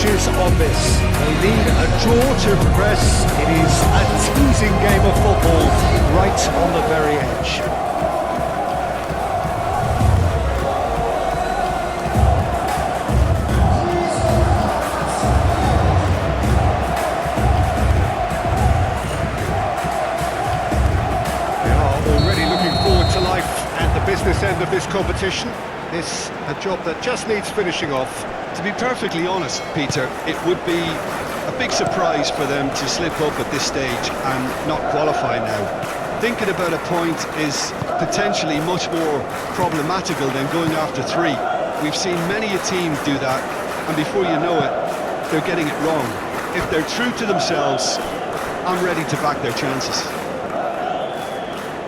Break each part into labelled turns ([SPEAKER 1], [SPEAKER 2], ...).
[SPEAKER 1] edges on this. They need a draw to progress. It is a teasing game of football, right on the very edge. They are already looking forward to life at the business end of this competition. This a job that just needs finishing off.
[SPEAKER 2] To be perfectly honest, Peter, it would be a big surprise for them to slip up at this stage and not qualify now. Thinking about a point is potentially much more problematical than going after 3. We've seen many a team do that, and before you know it, they're getting it wrong. If they're true to themselves, I'm ready to back their chances.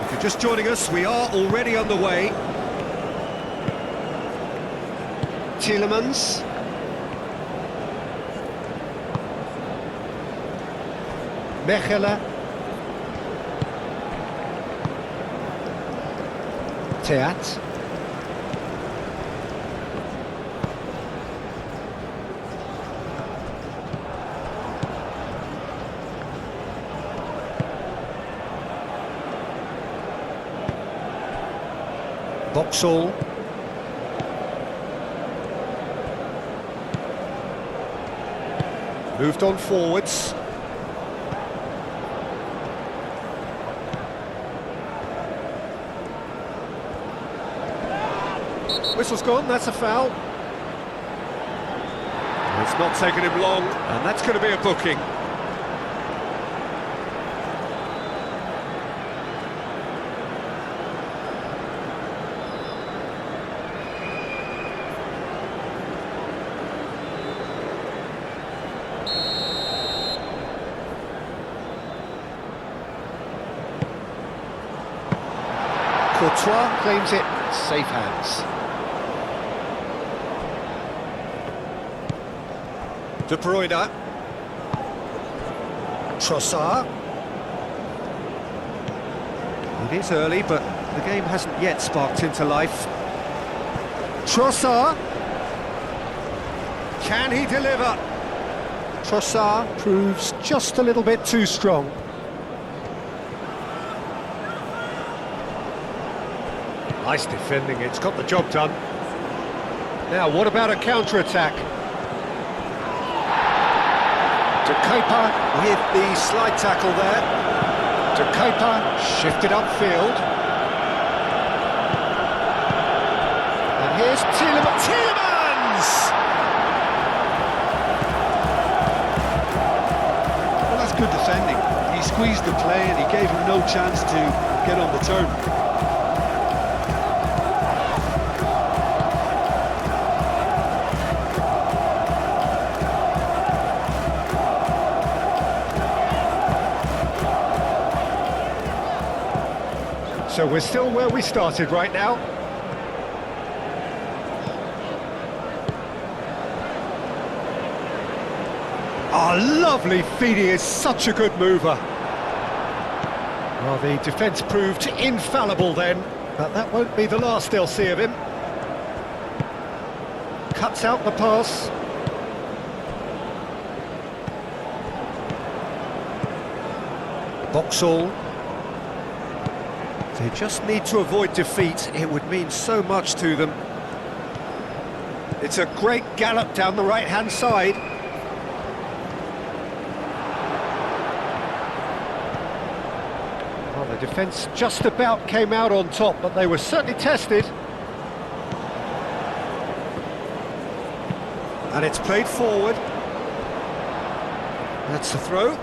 [SPEAKER 1] If you're just joining us, we are already on the way. Tielemans. Mechelen. Theat. Vauxhall. Moved on forwards. Whistle's gone, that's a foul. It's not taken him long, and that's going to be a booking. Courtois claims it, safe hands. De Bruyne. Trossard. It is early, but the game hasn't yet sparked into life. Trossard. Can he deliver? Trossard proves just a little bit too strong. Nice defending, it's got the job done. Now, what about a counter-attack? De Keeper with the slide tackle there. De Keeper shifted upfield. And here's Tielemans. Tielemans!
[SPEAKER 2] Well, that's good defending. He squeezed the play and he gave him no chance to get on the turn.
[SPEAKER 1] So we're still where we started right now. Oh, lovely feed, he is such a good mover. Well, the defence proved infallible then, but that won't be the last they'll see of him. Cuts out the pass. Vauxhall. They just need to avoid defeat, it would mean so much to them. It's a great gallop down the right-hand side. Well, the defence just about came out on top, but they were certainly tested. And it's played forward. That's the throw.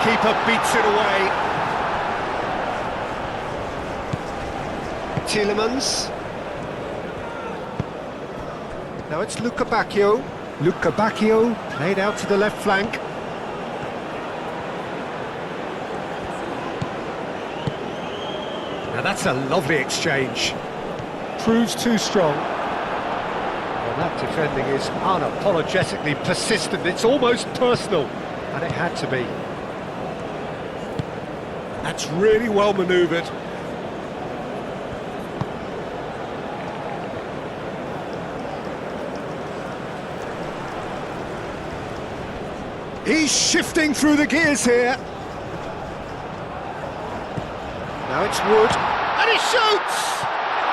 [SPEAKER 1] Keeper beats it away. Tielemans. Now it's Luca Bacchio. Luca Bacchio played out to the left flank. Now that's a lovely exchange. Proves too strong. Well, that defending is unapologetically persistent. It's almost personal, and it had to be. That's really well manoeuvred. He's shifting through the gears here. Now it's Wood, and he shoots!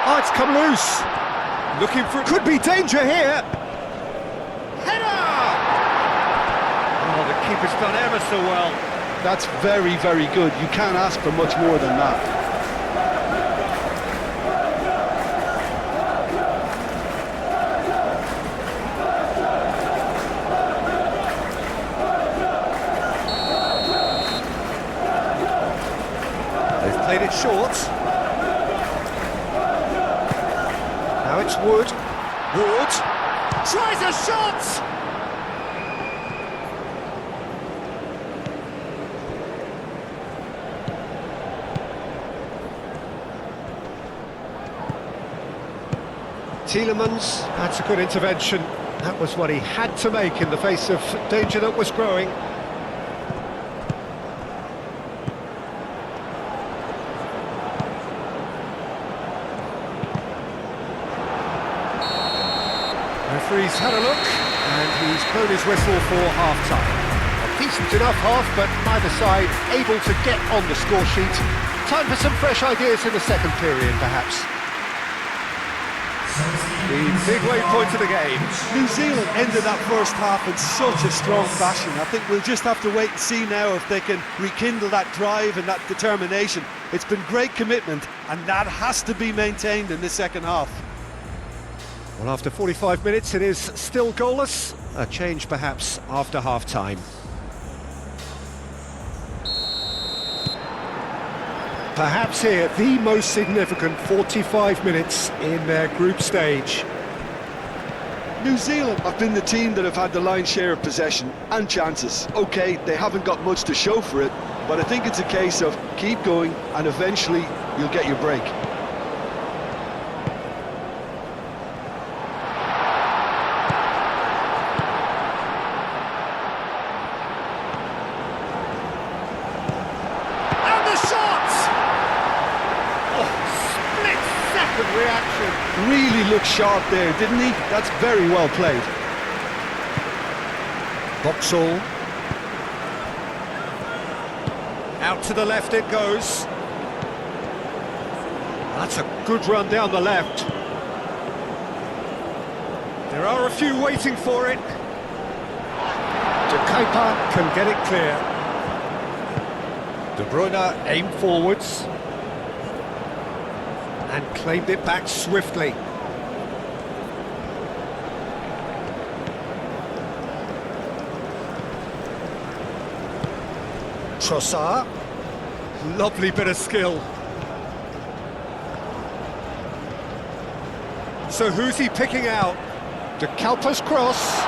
[SPEAKER 1] Oh, it's come loose. Looking for... Could be danger here. Header! Oh, the keeper's done ever so well.
[SPEAKER 2] That's very, very good. You can't ask for much more than that.
[SPEAKER 1] They've played it short. Now it's Wood. Wood tries a shot! Tielemans, that's a good intervention. That was what he had to make in the face of danger that was growing. Referee's had a look, and he's blown his whistle for half-time. A decent enough half, but neither side able to get on the score sheet. Time for some fresh ideas in the second period, perhaps. The big waypoint of the game.
[SPEAKER 2] New Zealand ended that first half in such a strong fashion. I think we'll just have to wait and see now if they can rekindle that drive and that determination. It's been great commitment, and that has to be maintained in the second half.
[SPEAKER 1] Well, after 45 minutes, it is still goalless. A change, perhaps, after half-time. Perhaps here, the most significant 45 minutes in their group stage.
[SPEAKER 2] New Zealand have been the team that have had the lion's share of possession and chances. OK, they haven't got much to show for it, but I think it's a case of keep going and eventually you'll get your break.
[SPEAKER 1] Reaction.
[SPEAKER 2] Really looked sharp there, didn't he? That's very well played.
[SPEAKER 1] Vauxhall. Out to the left it goes. That's a good run down the left. There are a few waiting for it. De Kuyper can get it clear. De Bruyne aimed forwards. And claimed it back swiftly. Trossard. Lovely bit of skill. So who's he picking out? De Kuyper's cross.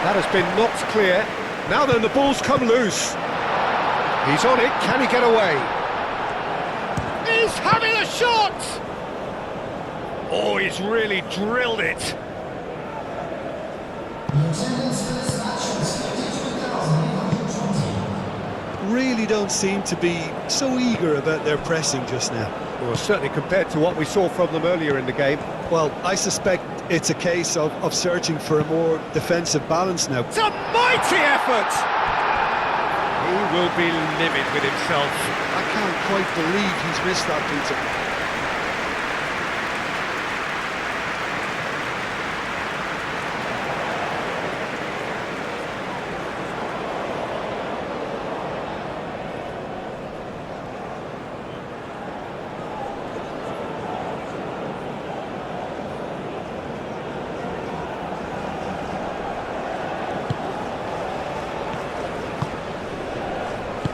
[SPEAKER 1] That has been knocked clear. Now then, the ball's come loose. He's on it. Can he get away? He's having a shot! Oh, he's really drilled it.
[SPEAKER 2] Really don't seem to be so eager about their pressing just now.
[SPEAKER 1] Well, certainly compared to what we saw from them earlier in the game.
[SPEAKER 2] Well, I suspect it's a case of searching for a more defensive balance now.
[SPEAKER 1] It's a mighty effort! He will be livid with himself.
[SPEAKER 2] I can't quite believe he's missed that, Peter.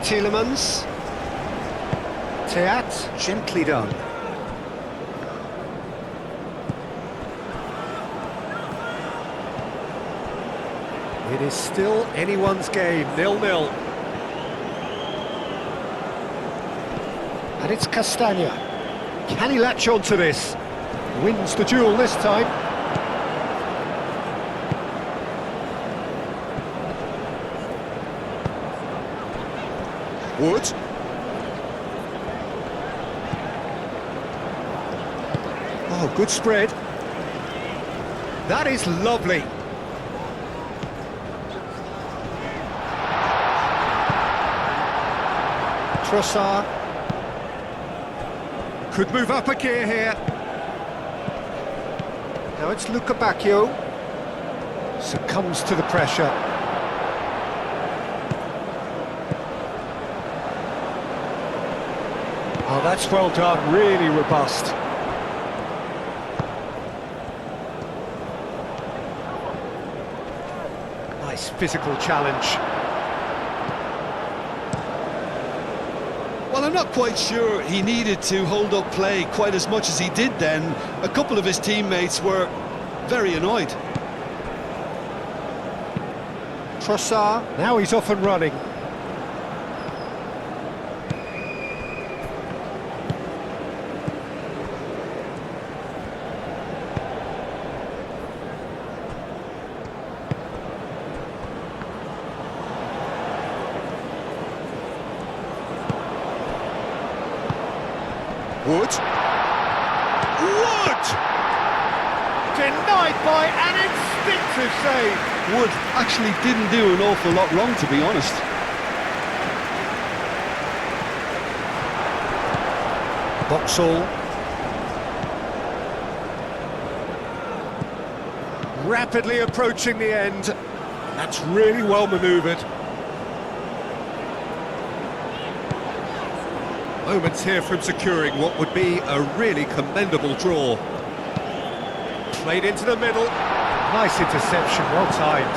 [SPEAKER 1] Tielemans. Teat, gently done. It is still anyone's game, 0-0. And it's Castagna. Can he latch on to this? Wins the duel this time. Wood. Oh, good spread. That is lovely. Trossard. Could move up a gear here. Now it's Luca Bacchio. Succumbs to the pressure. Oh, that's well done, really robust. Nice physical challenge.
[SPEAKER 2] Well, I'm not quite sure he needed to hold up play quite as much as he did then. A couple of his teammates were very annoyed.
[SPEAKER 1] Trossard, now he's off and running. Wood. Wood! Denied by an instinctive save.
[SPEAKER 2] Wood actually didn't do an awful lot wrong, to be honest.
[SPEAKER 1] Boxall. Rapidly approaching the end. That's really well manoeuvred. Moments here from securing what would be a really commendable draw. Played into the middle. Nice interception, well timed.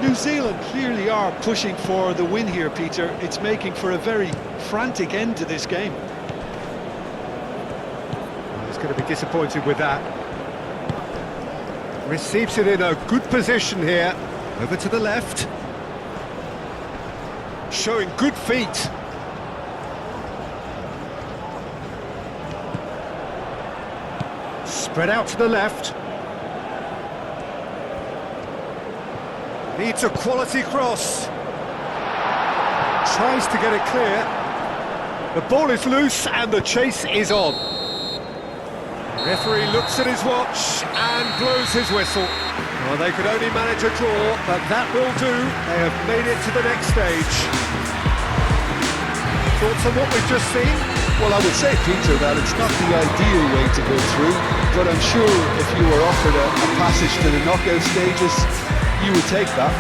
[SPEAKER 2] New Zealand clearly are pushing for the win here, Peter. It's making for a very frantic end to this game.
[SPEAKER 1] He's going to be disappointed with that. Receives it in a good position here. Over to the left. Showing good feet. Spread out to the left. Needs a quality cross. Tries to get it clear. The ball is loose and the chase is on. The referee looks at his watch and blows his whistle. Well, they could only manage a draw, but that will do. They have made it to the next stage. Thoughts on what we've just seen?
[SPEAKER 2] Well, I would say, Peter, that it's not the ideal way to go through, but I'm sure if you were offered a passage to the knockout stages, you would take that.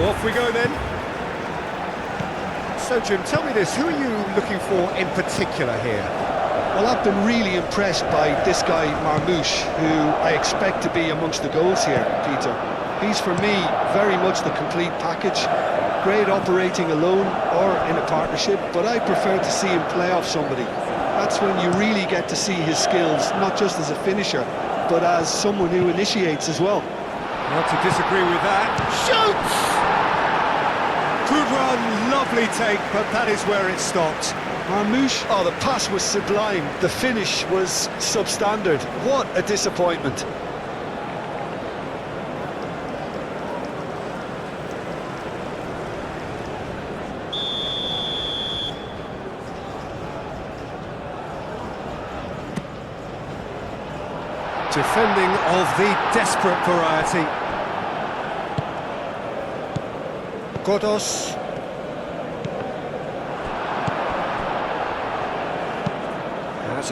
[SPEAKER 1] Off we go then. So Jim, tell me this, who are you looking for in particular here?
[SPEAKER 2] Well, I've been really impressed by this guy, Marmouche, who I expect to be amongst the goals here, Peter. He's, for me, very much the complete package. Great operating alone or in a partnership, but I prefer to see him play off somebody. That's when you really get to see his skills, not just as a finisher, but as someone who initiates as well.
[SPEAKER 1] Not to disagree with that. Shoots! Good run, lovely take, but that is where it stopped.
[SPEAKER 2] Marmouche, oh, the pass was sublime. The finish was substandard. What a disappointment.
[SPEAKER 1] Defending of the desperate variety. Godos.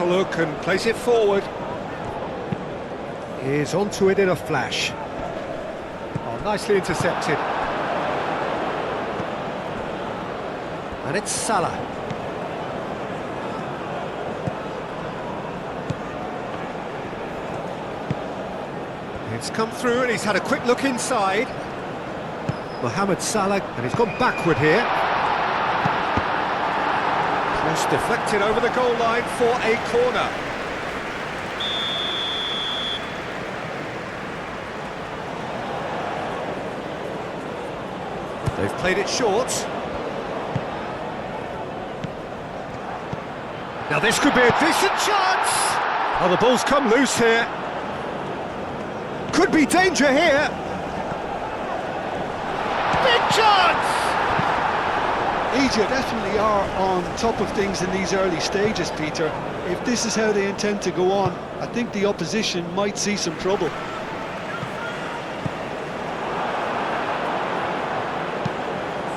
[SPEAKER 1] a look and plays it forward. He's onto it in a flash. Oh, nicely intercepted. And it's Salah. It's come through and he's had a quick look inside. Mohamed Salah, and he's gone backward here. Cross deflected over the goal line for a corner. They've played it short. Now this could be a decent chance! Oh, the ball's come loose here. Could be danger here. Big chance!
[SPEAKER 2] Egypt definitely are on top of things in these early stages, Peter. If this is how they intend to go on, I think the opposition might see some trouble.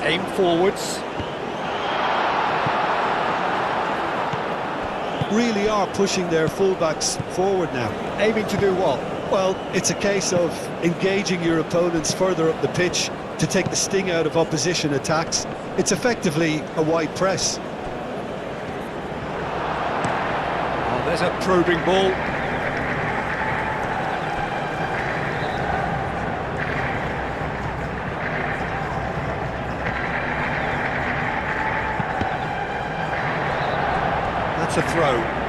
[SPEAKER 1] Aim forwards.
[SPEAKER 2] Really are pushing their fullbacks forward now.
[SPEAKER 1] Aiming to do what?
[SPEAKER 2] Well, it's a case of engaging your opponents further up the pitch to take the sting out of opposition attacks. It's effectively a wide press.
[SPEAKER 1] Oh, there's a probing ball. That's a throw.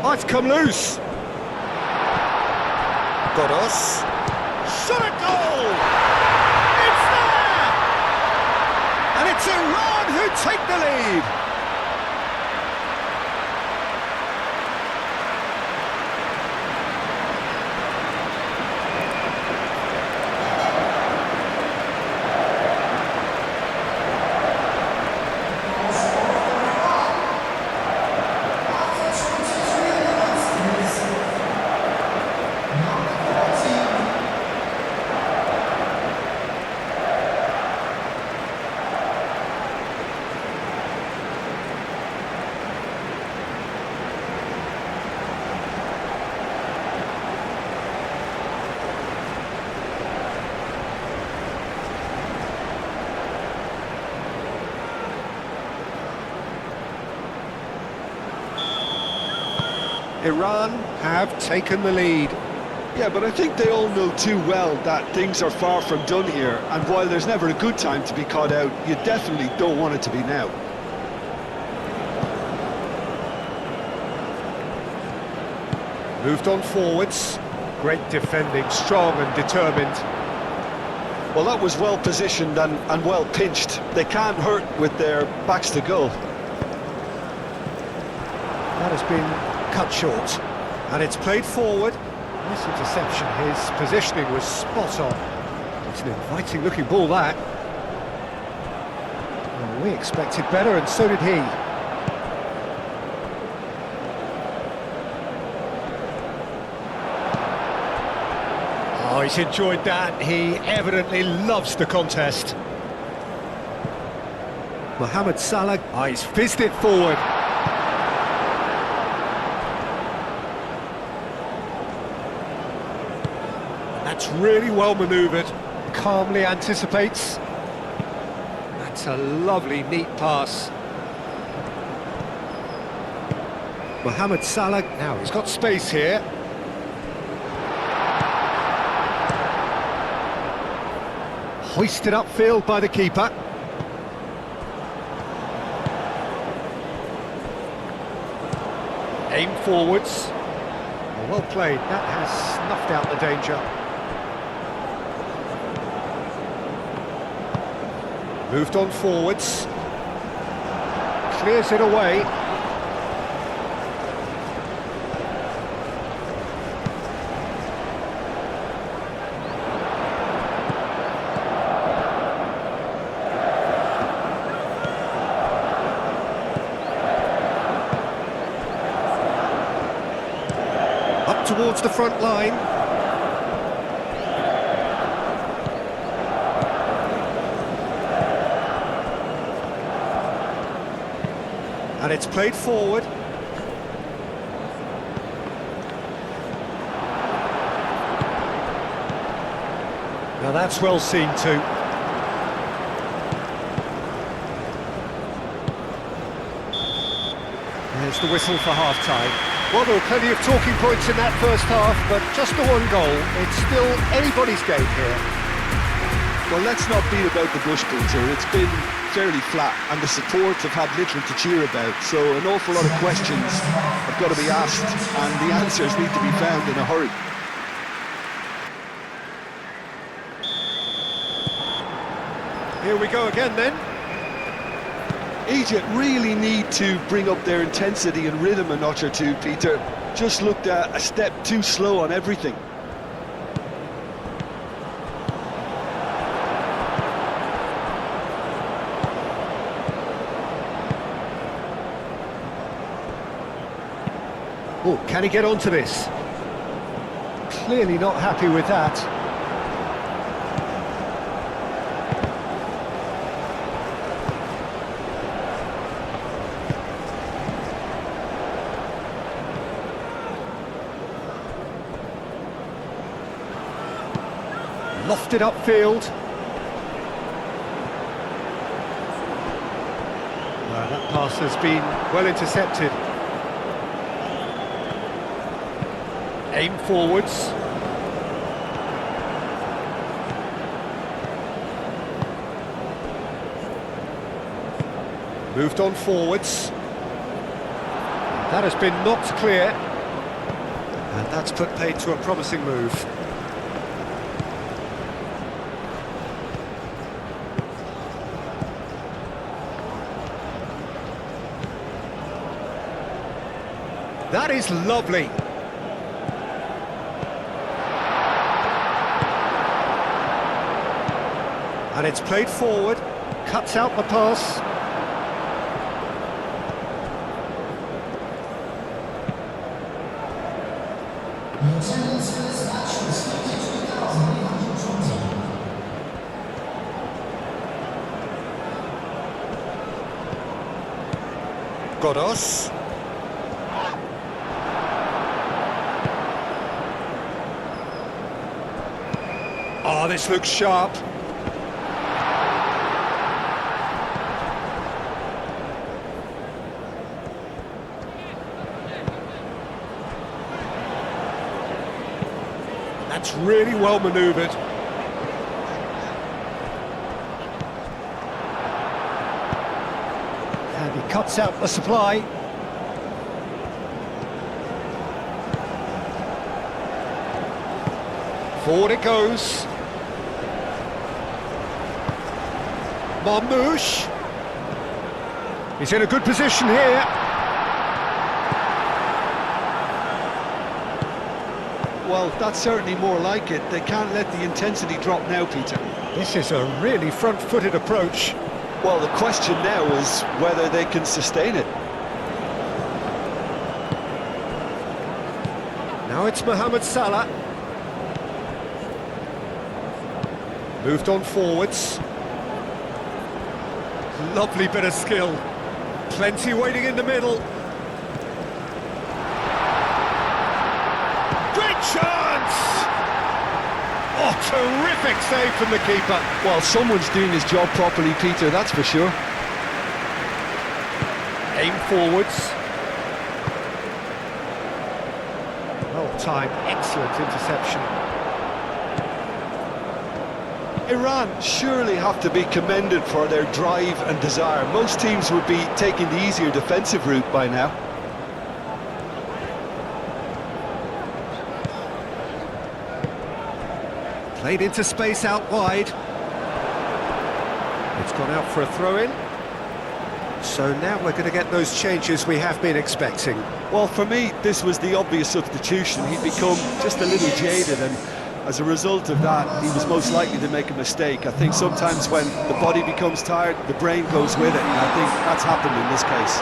[SPEAKER 1] Oh, it's come loose. Got us. Shot a goal! It's there! And it's Iran who take the lead. Iran have taken the lead.
[SPEAKER 2] Yeah, but I think they all know too well that things are far from done here, and while there's never a good time to be caught out, you definitely don't want it to be now.
[SPEAKER 1] Moved on forwards. Great defending, strong and determined.
[SPEAKER 2] Well, that was well positioned and well pinched. They can't hurt with their backs to goal.
[SPEAKER 1] That has been cut short, and it's played forward. Nice interception. His positioning was spot on. It's an inviting looking ball, that. Well, we expected better, and so did he. Oh, he's enjoyed that. He evidently loves the contest. Mohamed Salah, oh, he's fizzed it forward. That's really well manoeuvred, calmly anticipates. That's a lovely, neat pass. Mohamed Salah, now he's got space here. Hoisted upfield by the keeper. Aim forwards. Well played, that has snuffed out the danger. Moved on forwards. Clears it away. towards the front line. And it's played forward. Now that's well seen too. There's the whistle for half-time. Well, there were plenty of talking points in that first half, but just the one goal. It's still anybody's game here.
[SPEAKER 2] Well, let's not beat about the bush, Peter. It's been fairly flat, and the supports have had little to cheer about, so an awful lot of questions have got to be asked, and the answers need to be found in a hurry.
[SPEAKER 1] Here we go again then.
[SPEAKER 2] Egypt really need to bring up their intensity and rhythm a notch or two, Peter. Just looked a step too slow on everything.
[SPEAKER 1] Oh, can he get onto this? Clearly not happy with that. Lofted upfield. That pass has been well intercepted. Aim forwards. Moved on forwards. That has been knocked clear. And that's put paid to a promising move. That is lovely. And it's played forward, cuts out the pass. Godos. Oh, this looks sharp. That's really well manoeuvred. And he cuts out the supply. Forward it goes. Marmouche. He's in a good position here.
[SPEAKER 2] Well, that's certainly more like it. They can't let the intensity drop now, Peter.
[SPEAKER 1] This is a really front-footed approach.
[SPEAKER 2] Well, the question now is whether they can sustain it.
[SPEAKER 1] Now it's Mohamed Salah. Moved on forwards. Lovely bit of skill. Plenty waiting in the middle. Great chance! Oh, terrific save from the keeper.
[SPEAKER 2] Well, someone's doing his job properly, Peter, that's for sure.
[SPEAKER 1] Aim forwards. Well timed, excellent interception.
[SPEAKER 2] Iran surely have to be commended for their drive and desire. Most teams would be taking the easier defensive route by now.
[SPEAKER 1] Played into space out wide. It's gone out for a throw-in. So now we're going to get those changes we have been expecting.
[SPEAKER 2] Well, for me, this was the obvious substitution. He'd become just a little jaded, and as a result of that, he was most likely to make a mistake. I think sometimes when the body becomes tired, the brain goes with it, and I think that's happened in this case.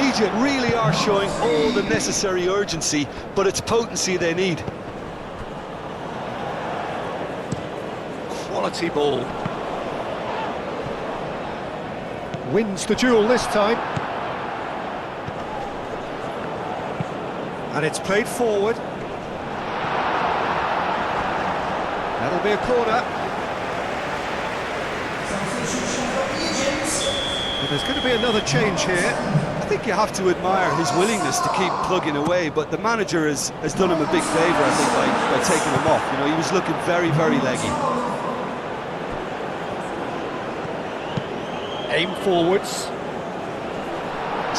[SPEAKER 2] Egypt really are showing all the necessary urgency, but it's potency they need.
[SPEAKER 1] Quality ball. Wins the duel this time. And it's played forward. That'll be a corner. But there's going to be another change here.
[SPEAKER 2] I think you have to admire his willingness to keep plugging away, but the manager has done him a big favour, I think, by taking him off. You know, he was looking very, very leggy.
[SPEAKER 1] Aim forwards.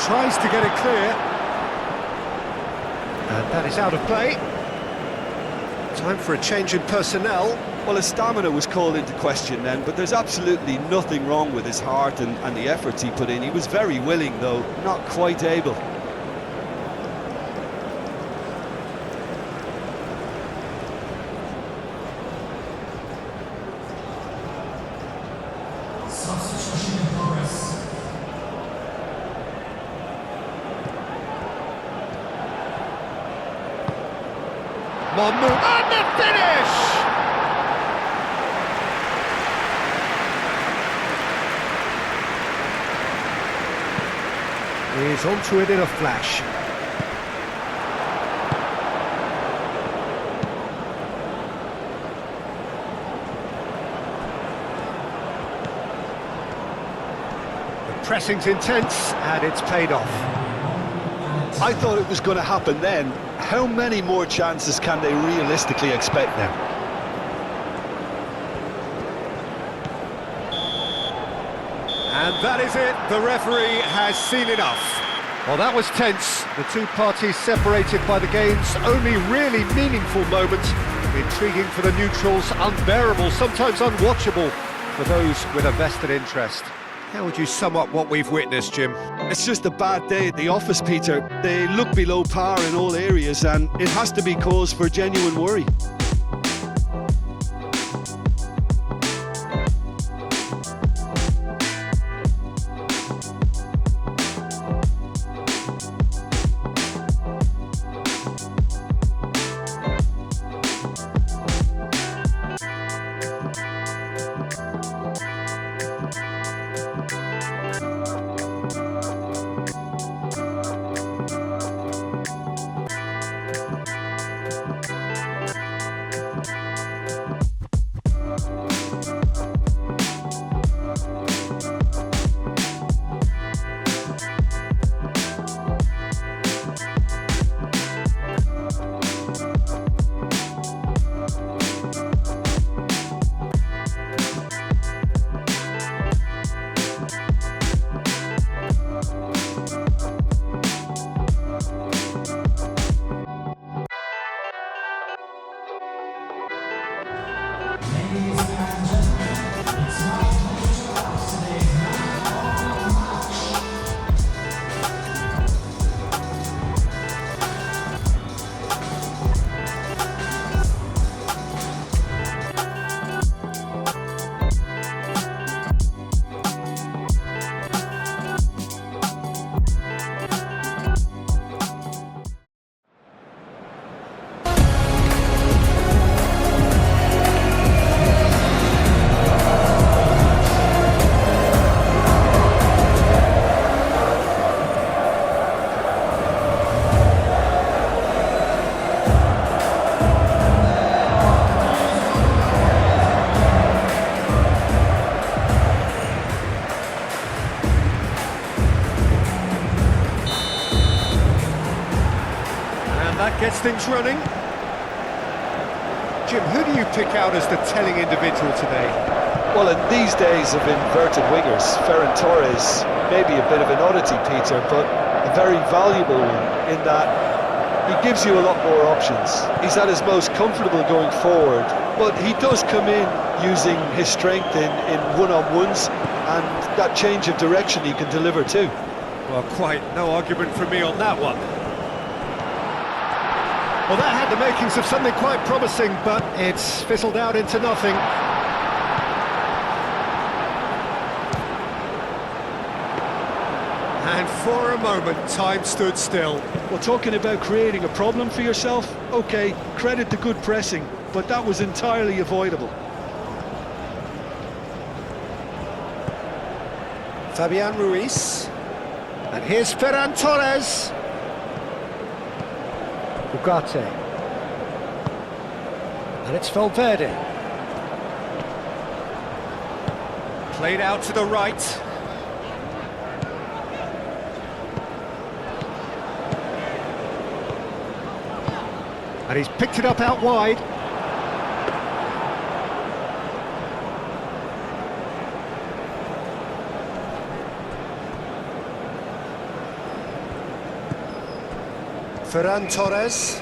[SPEAKER 1] Tries to get it clear. And that is out of play. Time for a change in personnel.
[SPEAKER 2] Well, his stamina was called into question then, but there's absolutely nothing wrong with his heart and the efforts he put in. He was very willing, though, not quite able.
[SPEAKER 1] Mahmoud, and the finish! He's onto it in a flash. The pressing's intense, and it's paid off.
[SPEAKER 2] I thought it was going to happen then. How many more chances can they realistically expect now?
[SPEAKER 1] And that is it, the referee has seen enough. Well, that was tense, the two parties separated by the game's only really meaningful moment. Intriguing for the neutrals, unbearable, sometimes unwatchable for those with a vested interest. How would you sum up what we've witnessed, Jim?
[SPEAKER 2] It's just a bad day at the office, Peter. They look below par in all areas, and it has to be cause for genuine worry.
[SPEAKER 1] That gets things running. Jim, who do you pick out as the telling individual today?
[SPEAKER 2] Well, in these days of inverted wingers, Ferran Torres may be a bit of an oddity, Peter, but a very valuable one in that he gives you a lot more options. He's at his most comfortable going forward, but he does come in using his strength in one-on-ones, and that change of direction he can deliver too.
[SPEAKER 1] Well, quite no argument from me on that one. Well, that had the makings of something quite promising, but it's fizzled out into nothing. And for a moment, time stood still.
[SPEAKER 2] Well, talking about creating a problem for yourself, okay, credit the good pressing, but that was entirely avoidable.
[SPEAKER 1] Fabian Ruiz. And here's Ferran Torres. Ugarte. And it's Verde. Played out to the right. And he's picked it up out wide. Ferran Torres.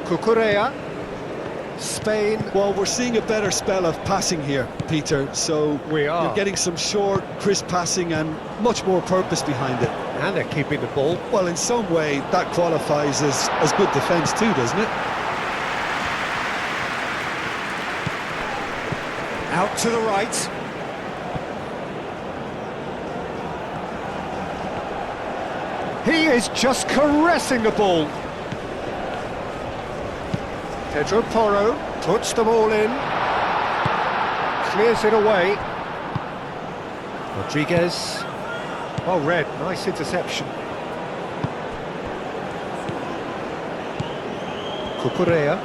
[SPEAKER 1] Cucurella. Spain.
[SPEAKER 2] Well, we're seeing a better spell of passing here, Peter, so
[SPEAKER 1] We are.
[SPEAKER 2] you're getting some short, crisp passing and much more purpose behind it.
[SPEAKER 1] And they're keeping the ball.
[SPEAKER 2] Well, in some way, that qualifies as good defence too, doesn't it?
[SPEAKER 1] Out to the right. He is just caressing the ball. Pedro Porro puts the ball in. Clears it away. Rodriguez. Well read, nice interception. Cucurella.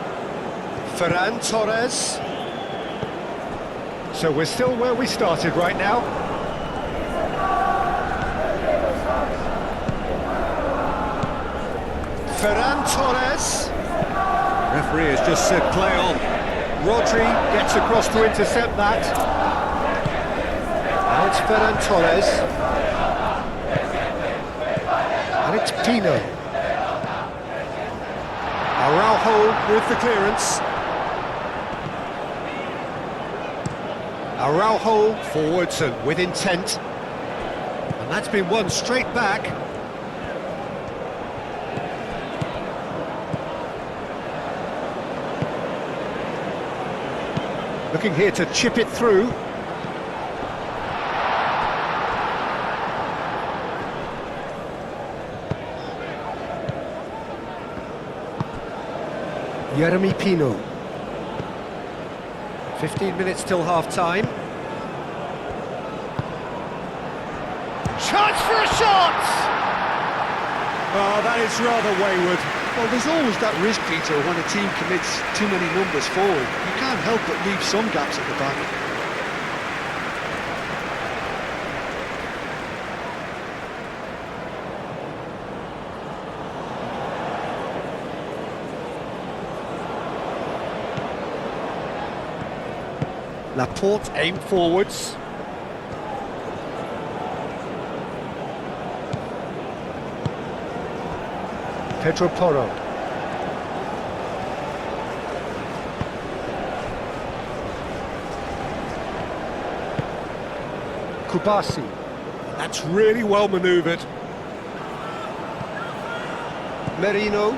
[SPEAKER 1] Ferran Torres. So we're still where we started right now. Ferran Torres. Referee has just said play on. Rodri gets across to intercept that. Now it's Ferran Torres. And it's Pino. Araujo with the clearance. Araujo forwards and with intent. And that's been won straight back. Looking here to chip it through. Jeremy Pino. 15 minutes till half-time. Chance for a shot! Oh, that is rather wayward.
[SPEAKER 2] Well, there's always that risk, Peter, when a team commits too many numbers forward. You can't help but leave some gaps at the back.
[SPEAKER 1] Laporte aimed forwards. Pedro Porro. Kubasi. That's really well manoeuvred. Merino.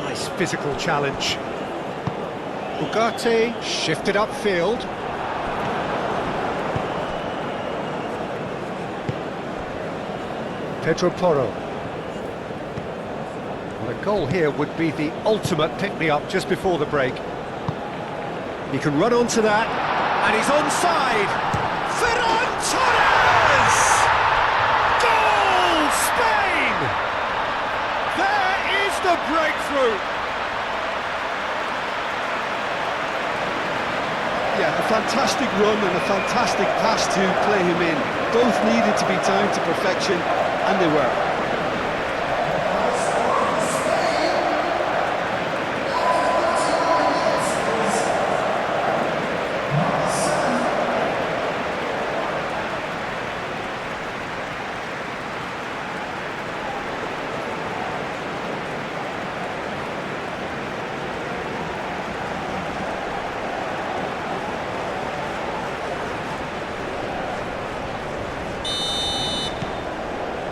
[SPEAKER 1] Nice physical challenge. Ugarte shifted upfield. Pedro Porro. Well, a goal here would be the ultimate pick-me-up just before the break. He can run onto that, and he's onside. Ferran Torres! Goal, Spain! There is the breakthrough.
[SPEAKER 2] Yeah, a fantastic run and a fantastic pass to play him in. Both needed to be timed to perfection, and they were.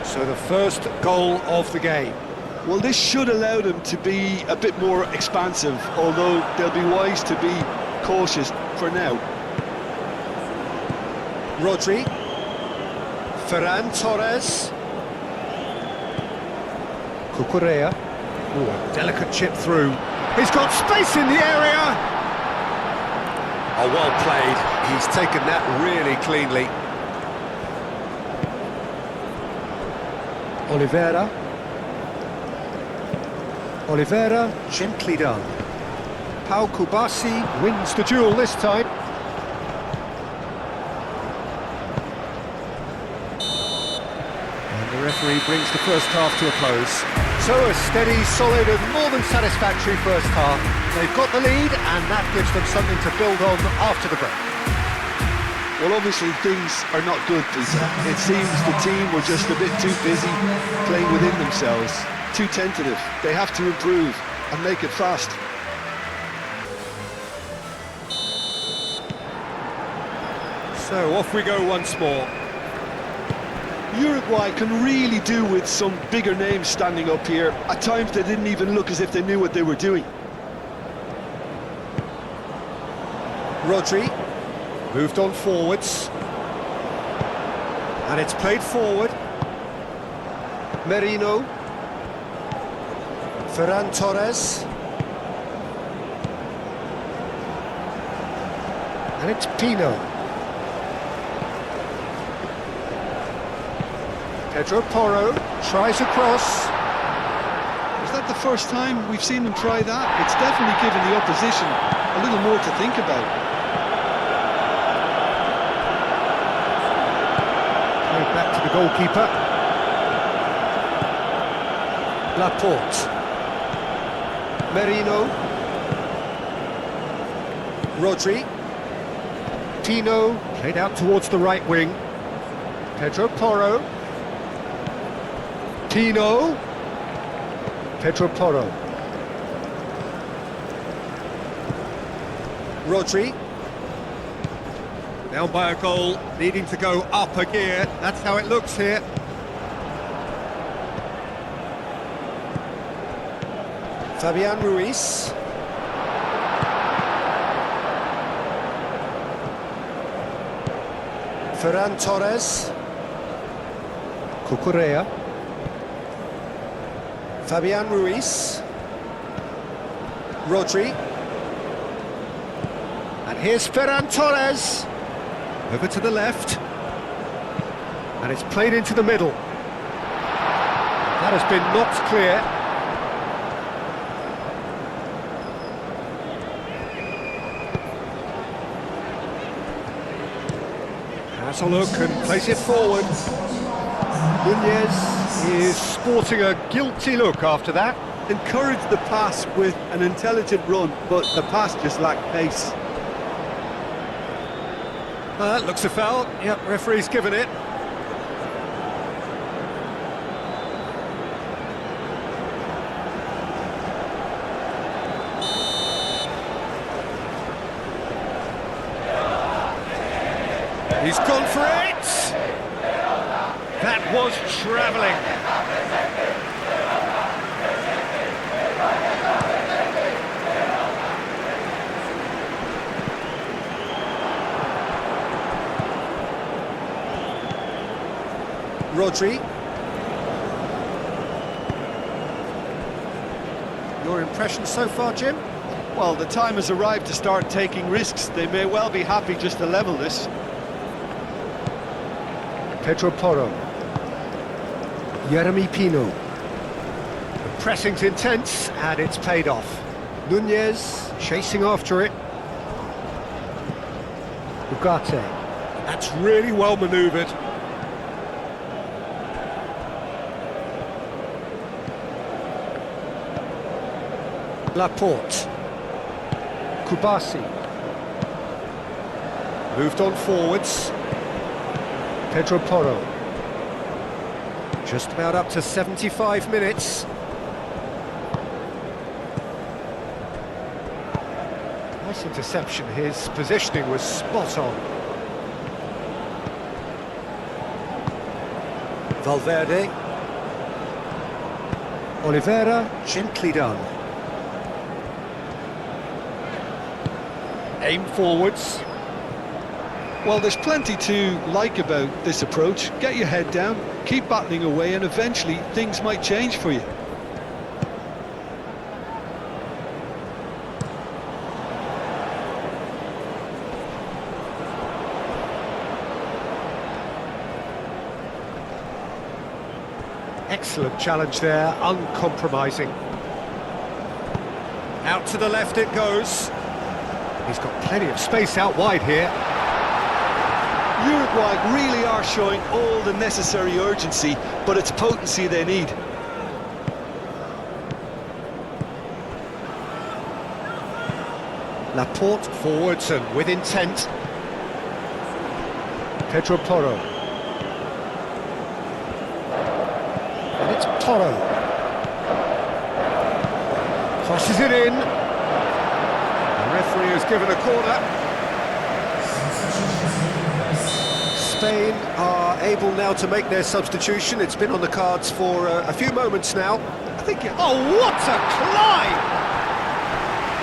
[SPEAKER 1] So the first goal of the game.
[SPEAKER 2] Well, this should allow them to be a bit more expansive, although they'll be wise to be cautious for now.
[SPEAKER 1] Rodri. Ferran Torres. Cucurella. Oh, a delicate chip through. He's got space in the area! Oh, well played. He's taken that really cleanly. Oliveira. Oliveira, gently done. Pau Kubasi wins the duel this time. And the referee brings the first half to a close. So a steady, solid and more than satisfactory first half. They've got the lead and that gives them something to build on after the break.
[SPEAKER 2] Well, obviously things are not good, Peter. It seems the team were just a bit too busy playing within themselves, too tentative. They have to improve and make it fast.
[SPEAKER 1] So off we go once more.
[SPEAKER 2] Uruguay can really do with some bigger names standing up here. At times they didn't even look as if they knew what they were doing.
[SPEAKER 1] Rodri, moved on forwards. And it's played forward. Merino. Ferran Torres. And it's Pino. Pedro Porro tries a cross.
[SPEAKER 2] Is that the first time we've seen them try that? It's definitely given the opposition a little more to think about.
[SPEAKER 1] Played back to the goalkeeper. Laporte. Merino. Rodri. Pino played out towards the right wing. Pedro Porro. Pino. Pedro Porro. Rodri. Down by a goal, needing to go up a gear. That's how it looks here. Fabian Ruiz. Ferran Torres. Cucurella. Fabian Ruiz. Rodri. And here's Ferran Torres. Over to the left. And it's played into the middle. That has been knocked clear. Has a look and plays it forward. Nunez is sporting a guilty look after that.
[SPEAKER 2] Encouraged the pass with an intelligent run, but the pass just lacked pace.
[SPEAKER 1] That looks a foul. Yep, referee's given it. He's gone for it! That was travelling. Rodri. Your impression so far, Jim?
[SPEAKER 2] Well, the time has arrived to start taking risks. They may well be happy just to level this.
[SPEAKER 1] Pedro Porro. Jeremy Pino. The pressing's intense and it's paid off. Nunez chasing after it. Ugarte. That's really well manoeuvred. Laporte. Kubasi. Moved on forwards. Pedro Porro. Just about up to 75 minutes. Nice interception. His positioning was spot on. Valverde. Oliveira, gently done. Aim forwards.
[SPEAKER 2] Well, there's plenty to like about this approach. Get your head down, keep battling away, and eventually things might change for you.
[SPEAKER 1] Excellent challenge there, uncompromising. Out to the left it goes. He's got plenty of space out wide here.
[SPEAKER 2] Uruguay really are showing all the necessary urgency, but it's potency they need.
[SPEAKER 1] Laporte forwards and with intent. Pedro Porro. And it's Porro. Crosses it in. The referee has given a corner. Spain are able now to make their substitution. It's been on the cards for a few moments now. Oh, what a climb!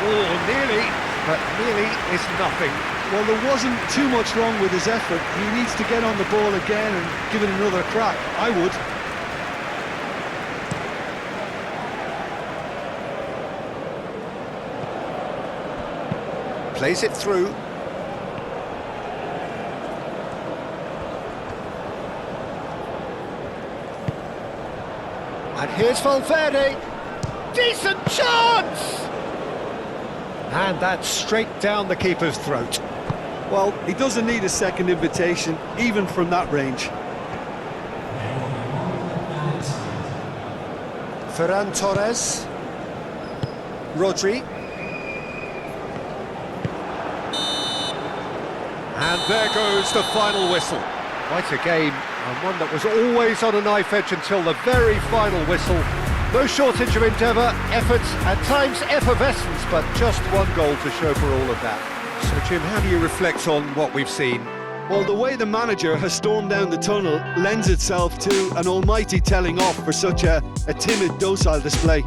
[SPEAKER 1] Oh, nearly, but nearly is nothing.
[SPEAKER 2] Well, there wasn't too much wrong with his effort. He needs to get on the ball again and give it another crack. I would.
[SPEAKER 1] Plays it through. And here's Valverde. Decent chance! And that's straight down the keeper's throat.
[SPEAKER 2] Well, he doesn't need a second invitation, even from that range.
[SPEAKER 1] Ferran Torres. Rodri. And there goes the final whistle. Quite a game, and one that was always on a knife edge until the very final whistle. No shortage of endeavour, effort, at times effervescence, but just one goal to show for all of that. So Jim, how do you reflect on what we've seen?
[SPEAKER 2] Well, the way the manager has stormed down the tunnel lends itself to an almighty telling off for such a timid, docile display.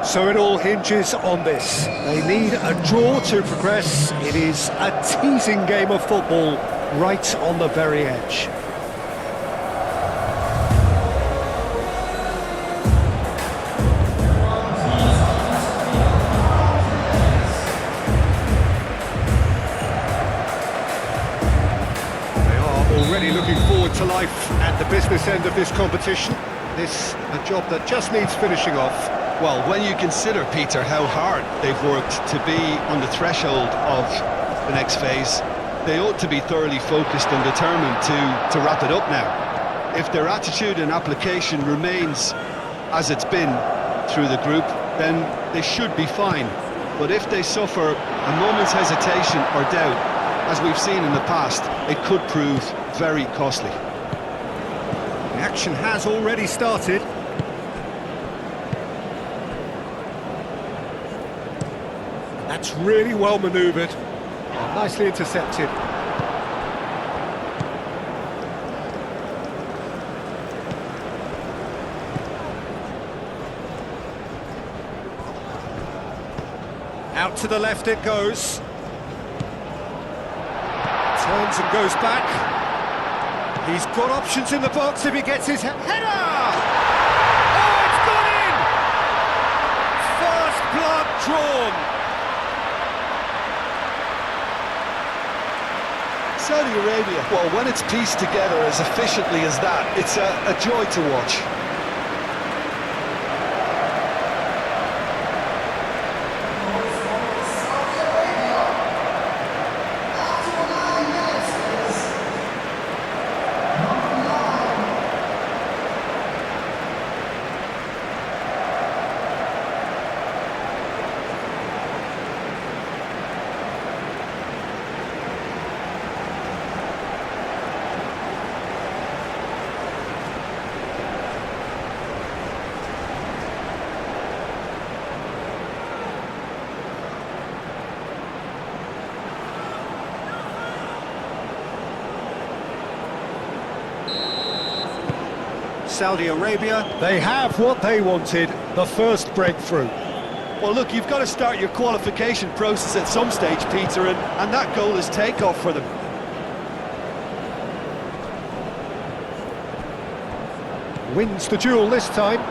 [SPEAKER 1] So it all hinges on this. They need a draw to progress. It is a teasing game of football, right on the very edge. They are already looking forward to life at the business end of this competition. This a job that just needs finishing off.
[SPEAKER 2] Well, when you consider, Peter, how hard they've worked to be on the threshold of the next phase, they ought to be thoroughly focused and determined to wrap it up now. If their attitude and application remains as it's been through the group, then they should be fine. But if they suffer a moment's hesitation or doubt, as we've seen in the past, it could prove very costly.
[SPEAKER 1] The action has already started. That's really well manoeuvred. Nicely intercepted. Out to the left it goes. Turns and goes back. He's got options in the box if he gets his header! Oh, it's gone in! First blood drawn.
[SPEAKER 2] Saudi Arabia, well, when it's pieced together as efficiently as that, it's a joy to watch.
[SPEAKER 1] Saudi Arabia, they have what they wanted, the first breakthrough.
[SPEAKER 2] Well, look, you've got to start your qualification process at some stage, Peter, and that goal is takeoff for them.
[SPEAKER 1] Wins the duel this time.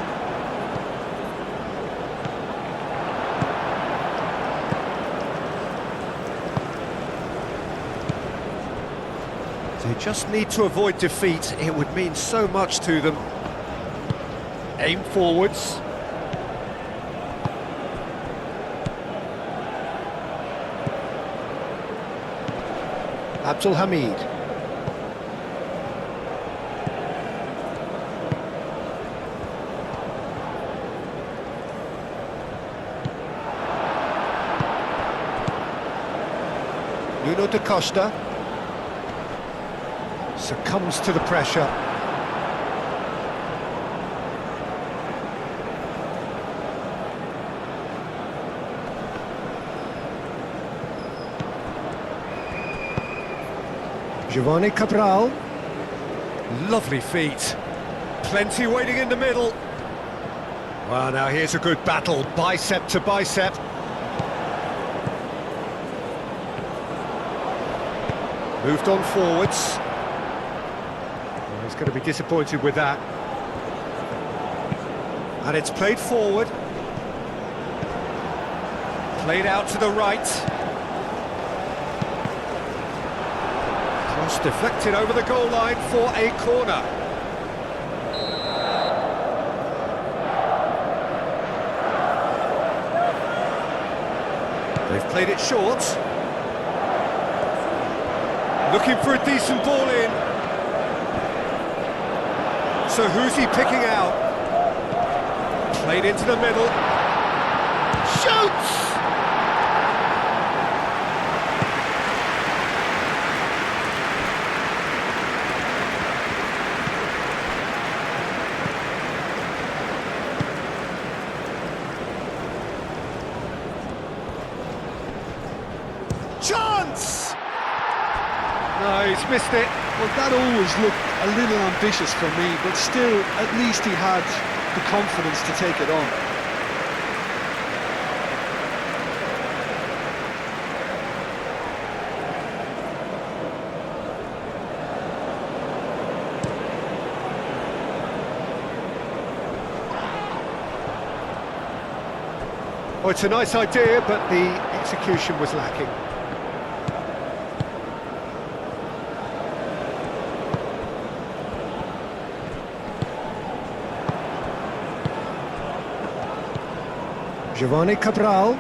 [SPEAKER 1] They just need to avoid defeat. It would mean so much to them. Aim forwards. Abdul Hamid. Nuno da Costa succumbs to the pressure. Giovanni Cabral. Lovely feet. Plenty waiting in the middle. Well, now here's a good battle, bicep to bicep. Moved on forwards. Well, he's going to be disappointed with that. And it's played forward. Played out to the right. Cross deflected over the goal line for a corner. They've played it short. Looking for a decent ball in. So who's he picking out? Played into the middle. Shoots! Chance! No, he's missed it.
[SPEAKER 2] Well, that always looked a little ambitious for me, but still, at least he had the confidence to take it on.
[SPEAKER 1] Oh, it's a nice idea, but the execution was lacking. Giovanni Cabral.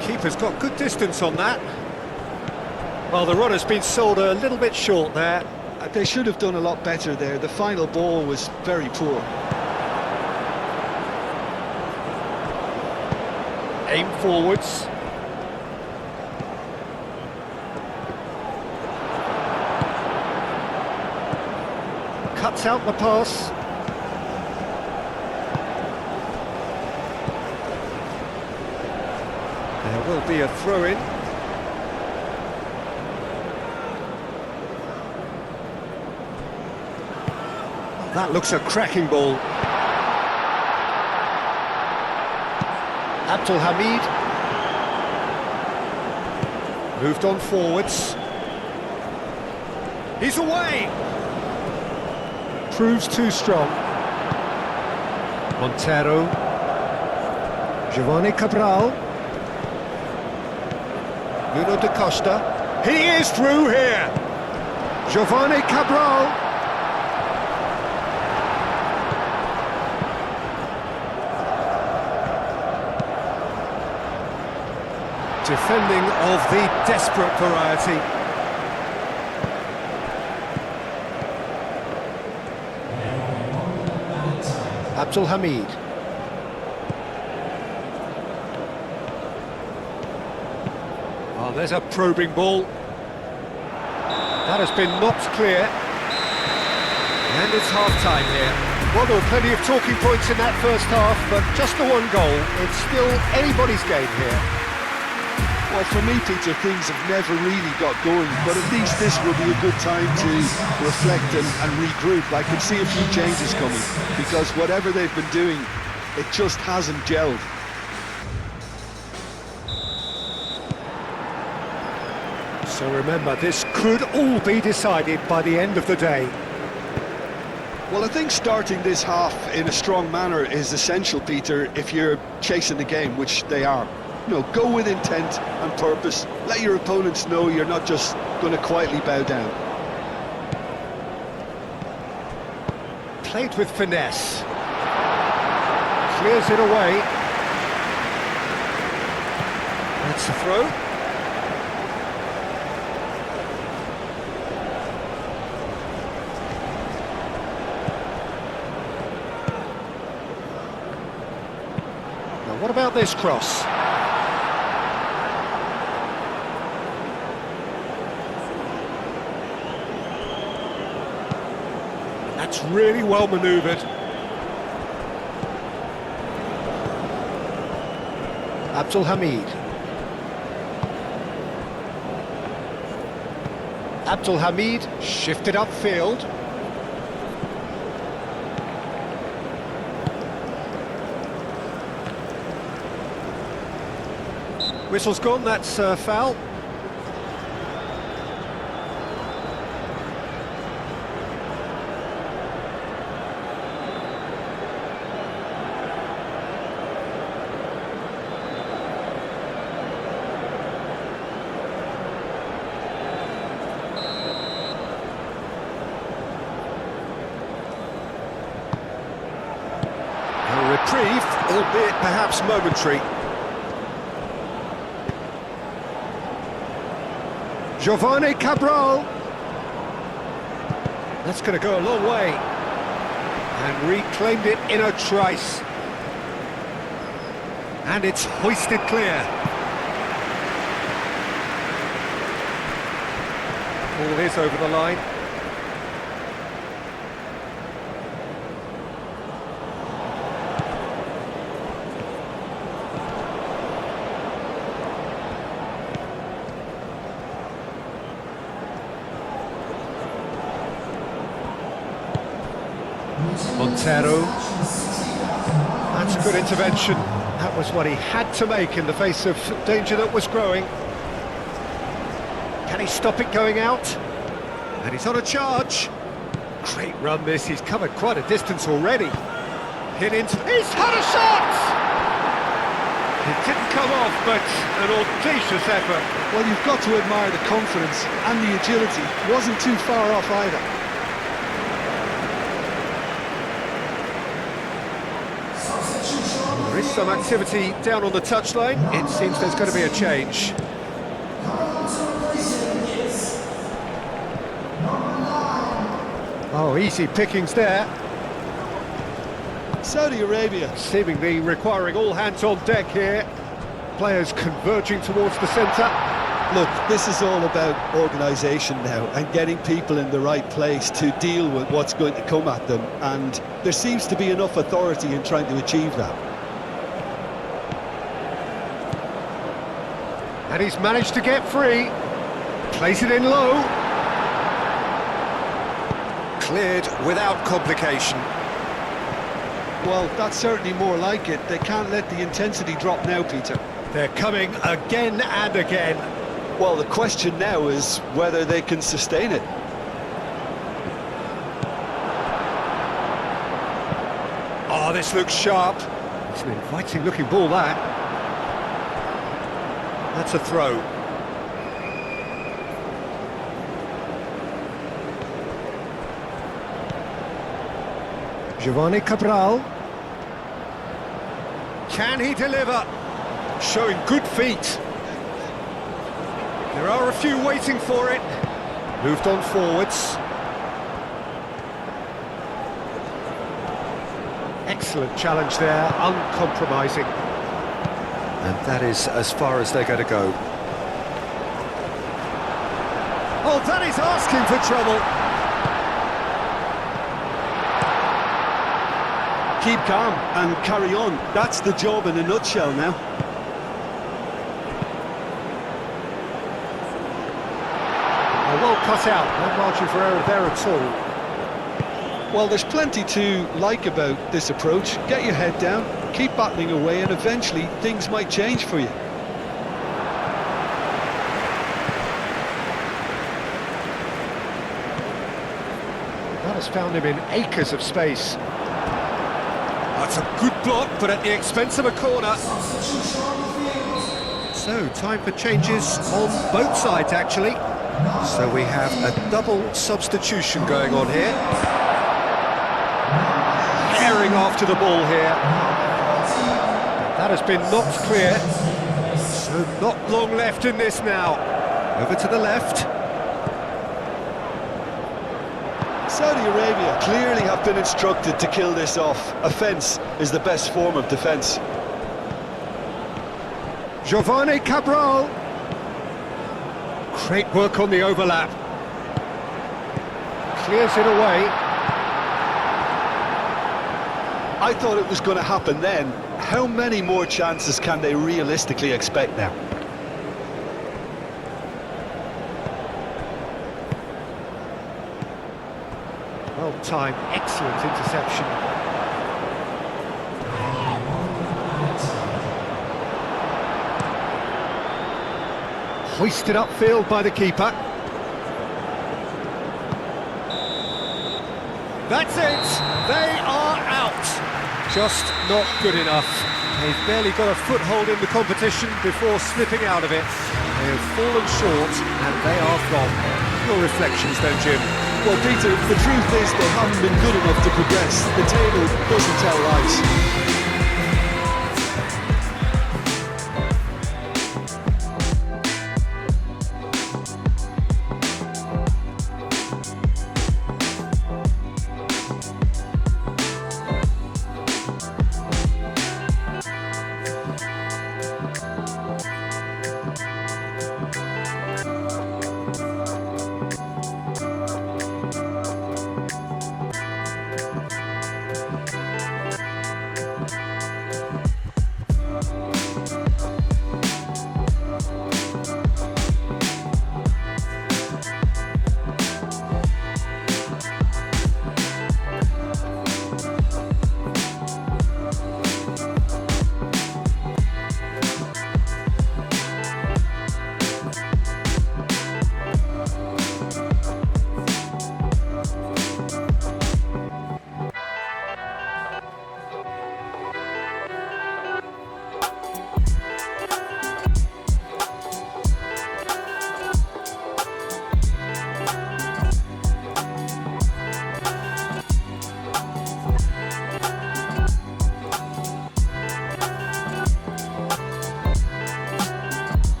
[SPEAKER 1] Keeper's got good distance on that. Well, the runner's been sold a little bit short there.
[SPEAKER 2] They should have done a lot better there. The final ball was very poor.
[SPEAKER 1] Aim forwards. Cuts out the pass. There will be a throw-in. That looks a cracking ball. Abdul Hamid. Moved on forwards. He's away! Proves too strong. Montero. Giovanni Cabral. Nuno da Costa. He is through here! Giovanni Cabral. Defending of the desperate variety. Abdul Hamid. Oh, there's a probing ball. That has been knocked clear. And it's half-time here. Well, there were plenty of talking points in that first half, but just the one goal. It's still anybody's game here.
[SPEAKER 2] Well, for me, Peter, things have never really got going, but at least this will be a good time to reflect and regroup. I can see a few changes coming, because whatever they've been doing, it just hasn't gelled.
[SPEAKER 1] So remember, this could all be decided by the end of the day.
[SPEAKER 2] Well, I think starting this half in a strong manner is essential, Peter, if you're chasing the game, which they are. You know, go with intent and purpose. Let your opponents know you're not just going to quietly bow down.
[SPEAKER 1] Played with finesse. Clears it away. That's a throw. Now, what about this cross? That's really well manoeuvred. Abdul Hamid. Abdul Hamid shifted upfield. Whistle's gone, that's foul. Reprieve, albeit perhaps momentary. Giovanni Cabral. That's going to go a long way. And reclaimed it in a trice. And it's hoisted clear. Ball is over the line. Montero. That's a good intervention. That was what he had to make in the face of danger that was growing. Can he stop it going out? And he's on a charge. Great run this, he's covered quite a distance already. Hit into... He's had a shot! It didn't come off, but an audacious effort.
[SPEAKER 2] Well, you've got to admire the confidence and the agility. Wasn't too far off either.
[SPEAKER 1] There is some activity down on the touchline. It seems there's going to be a change. Oh, easy pickings there.
[SPEAKER 2] Saudi Arabia.
[SPEAKER 1] Seemingly requiring all hands on deck here. Players converging towards the centre.
[SPEAKER 2] Look, this is all about organisation now and getting people in the right place to deal with what's going to come at them, and there seems to be enough authority in trying to achieve that.
[SPEAKER 1] And he's managed to get free. Plays it in low. Cleared without complication.
[SPEAKER 2] Well, that's certainly more like it. They can't let the intensity drop now, Peter.
[SPEAKER 1] They're coming again and again.
[SPEAKER 2] Well, the question now is whether they can sustain it.
[SPEAKER 1] Oh, this looks sharp. It's an inviting looking ball, that. That's a throw. Giovanni Cabral. Can he deliver? Showing good feet. There are a few waiting for it. Moved on forwards. Excellent challenge there, uncompromising. And that is as far as they're going to go. Oh, that is asking for trouble.
[SPEAKER 2] Keep calm and carry on. That's the job in a nutshell now.
[SPEAKER 1] Oh, well cut out, no margin for error there at all.
[SPEAKER 2] Well, there's plenty to like about this approach. Get your head down, keep battling away, and eventually things might change for you.
[SPEAKER 1] That has found him in acres of space. That's a good block, but at the expense of a corner. So, time for changes on both sides, actually. So we have a double substitution going on here. Herring after the ball here. That has been knocked clear. So not long left in this now. Over to the left.
[SPEAKER 2] Saudi Arabia clearly have been instructed to kill this off. Offence is the best form of defence.
[SPEAKER 1] Giovanni Cabral. Great work on the overlap. Clears it away.
[SPEAKER 2] I thought it was going to happen then. How many more chances can they realistically expect now?
[SPEAKER 1] Well timed, excellent interception. Hoisted upfield by the keeper. That's it! They are out! Just not good enough. They've barely got a foothold in the competition before slipping out of it. They have fallen short and they are gone. Your reflections then, Jim?
[SPEAKER 2] Well, Peter, the truth is they haven't been good enough to progress. The table doesn't tell lies.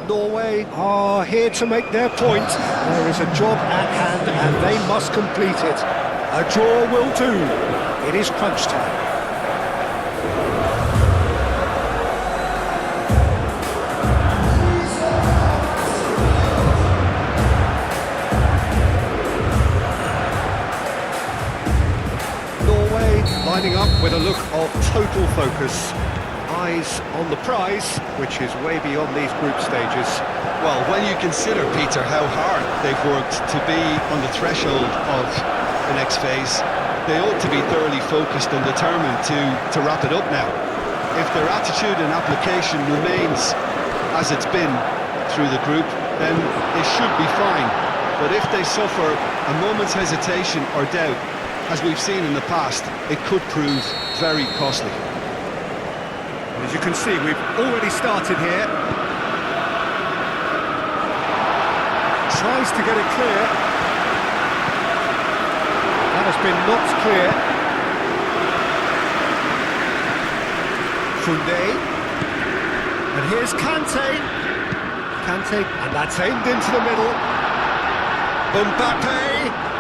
[SPEAKER 1] Norway are here to make their point. There is a job at hand and they must complete it. A draw will do. It is crunch time. standing up with a look of total focus. Eyes on the prize, which is way beyond these group stages.
[SPEAKER 2] Well, when you consider, Peter, how hard they've worked to be on the threshold of the next phase, they ought to be thoroughly focused and determined to wrap it up now. If their attitude and application remains as it's been through the group, then they should be fine. But if they suffer a moment's hesitation or doubt, as we've seen in the past, it could prove very costly.
[SPEAKER 1] As you can see, we've already started here. Tries to get it clear. That has been knocked clear. Funde. And here's Kante. Kante, and that's aimed into the middle. Mbappe.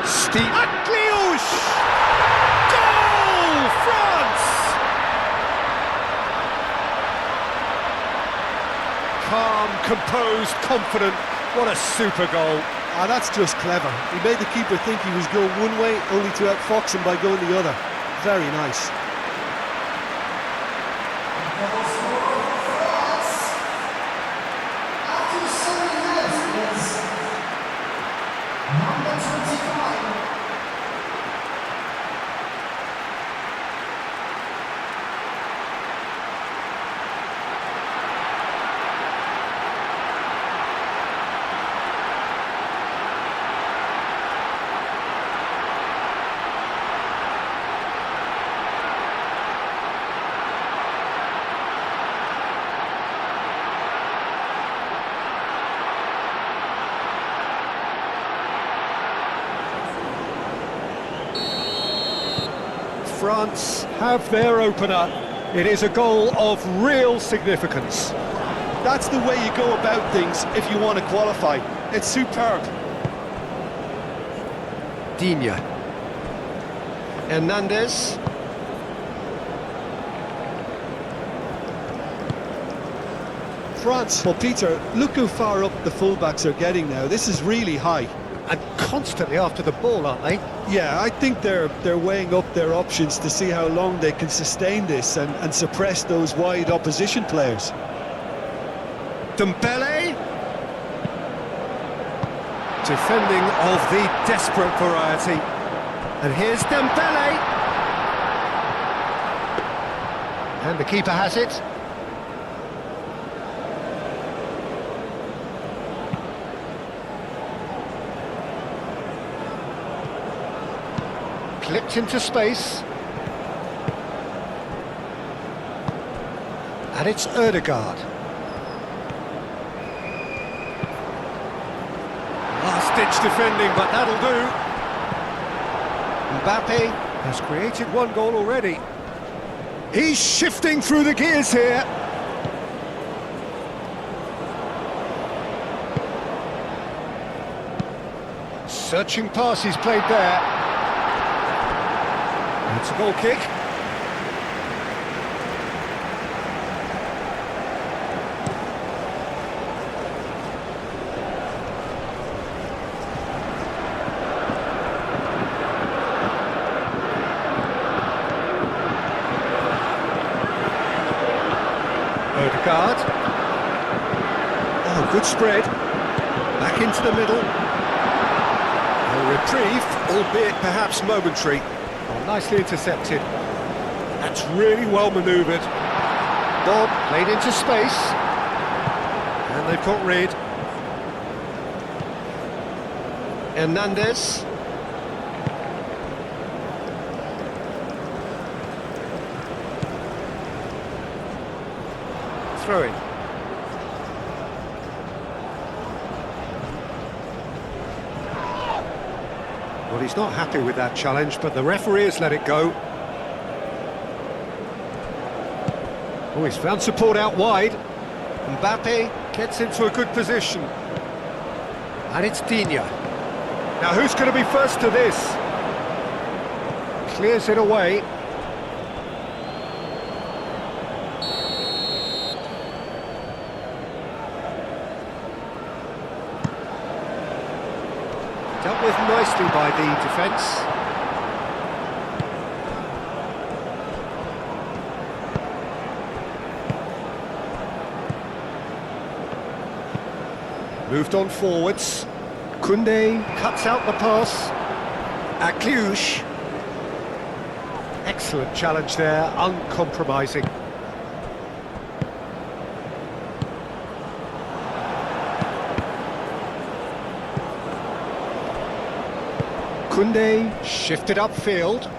[SPEAKER 1] Steve Akliouche. Goal, France! Calm, composed, confident. What a super goal.
[SPEAKER 3] Ah, that's just clever. He made the keeper think he was going one way, only to outfox him by going the other. Very nice.
[SPEAKER 1] France have their opener. It is a goal of real significance.
[SPEAKER 2] That's the way you go about things if you want to qualify. It's superb.
[SPEAKER 1] Digne. Hernandez.
[SPEAKER 2] France. Well, Peter, look how far up the fullbacks are getting now. This is really high.
[SPEAKER 1] And constantly after the ball, aren't they?
[SPEAKER 2] Yeah, I think they're weighing up their options to see how long they can sustain this and suppress those wide opposition players.
[SPEAKER 1] Dembele. Defending of the desperate variety. And here's Dembele. And the keeper has it. Clipped into space. And it's Ødegaard. Last-ditch defending, but that'll do. Mbappe has created one goal already. He's shifting through the gears here. Searching pass he's played there. It's a goal kick. Ødegaard. Oh, good spread. Back into the middle. A reprieve, albeit perhaps momentary. Oh, nicely intercepted. That's really well manoeuvred. Bob played into space. And they've got rid. Hernandez. Throw in. Well, he's not happy with that challenge, but the referee has let it go. Oh, he's found support out wide. Mbappe gets into a good position. And it's Digne. Now, who's going to be first to this? Clears it away. Dealt with nicely by the defence. Moved on forwards. Koundé cuts out the pass. Akliouche. Excellent challenge there, uncompromising. Koundé shifted upfield.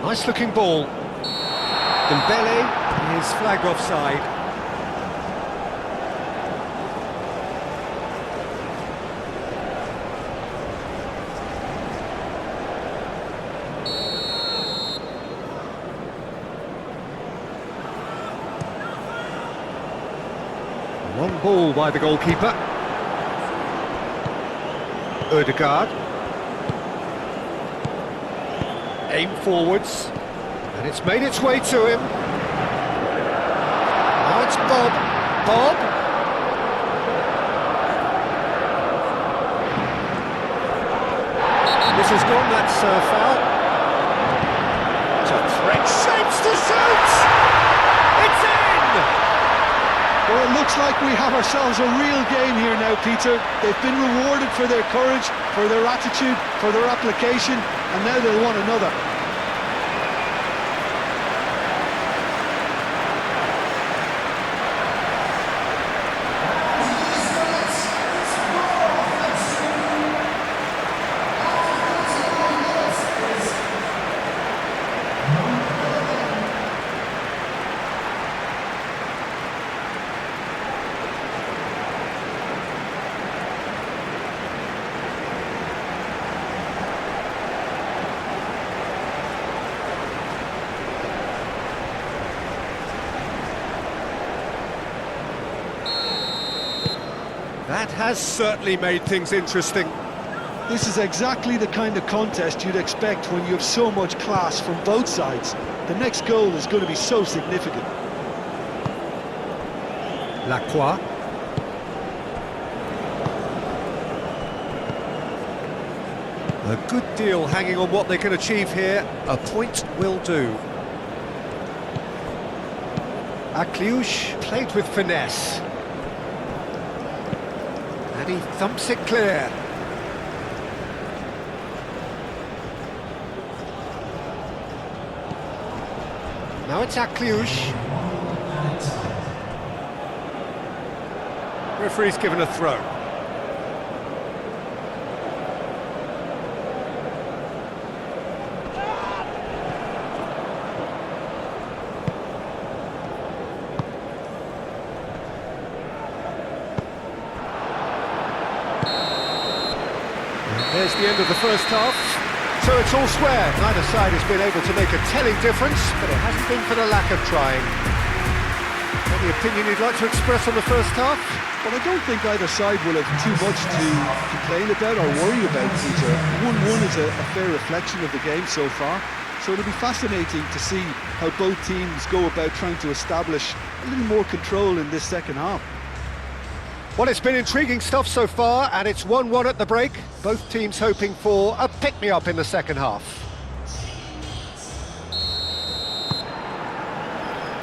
[SPEAKER 1] Nice looking ball. Dembele is flagged offside. One ball by the goalkeeper. Odegaard. Aim forwards. And it's made its way to him. Now it's Bob. Bob. This has gone, that's foul. It's a threat. Shapes to shoot! It's in!
[SPEAKER 3] Well, it looks like we have ourselves a real game here now, Peter. They've been rewarded for their courage, for their attitude, for their application, and now they'll want another.
[SPEAKER 1] That has certainly made things interesting.
[SPEAKER 3] This is exactly the kind of contest you'd expect when you have so much class from both sides. The next goal is going to be so significant.
[SPEAKER 1] Lacroix. A good deal hanging on what they can achieve here. A point will do. Akliouche played with finesse. And he thumps it clear. Now it's Akliouche. Referee's given a throw. There's the end of the first half. So it's all square. Neither side has been able to make a telling difference, but it hasn't been for the lack of trying. Any opinion you'd like to express on the first half?
[SPEAKER 3] Well, I don't think either side will have too much to complain about or worry about, Peter. 1-1 is a fair reflection of the game so far. So it'll be fascinating to see how both teams go about trying to establish a little more control in this second half.
[SPEAKER 1] Well, it's been intriguing stuff so far, and it's 1-1 at the break. Both teams hoping for a pick-me-up in the second half.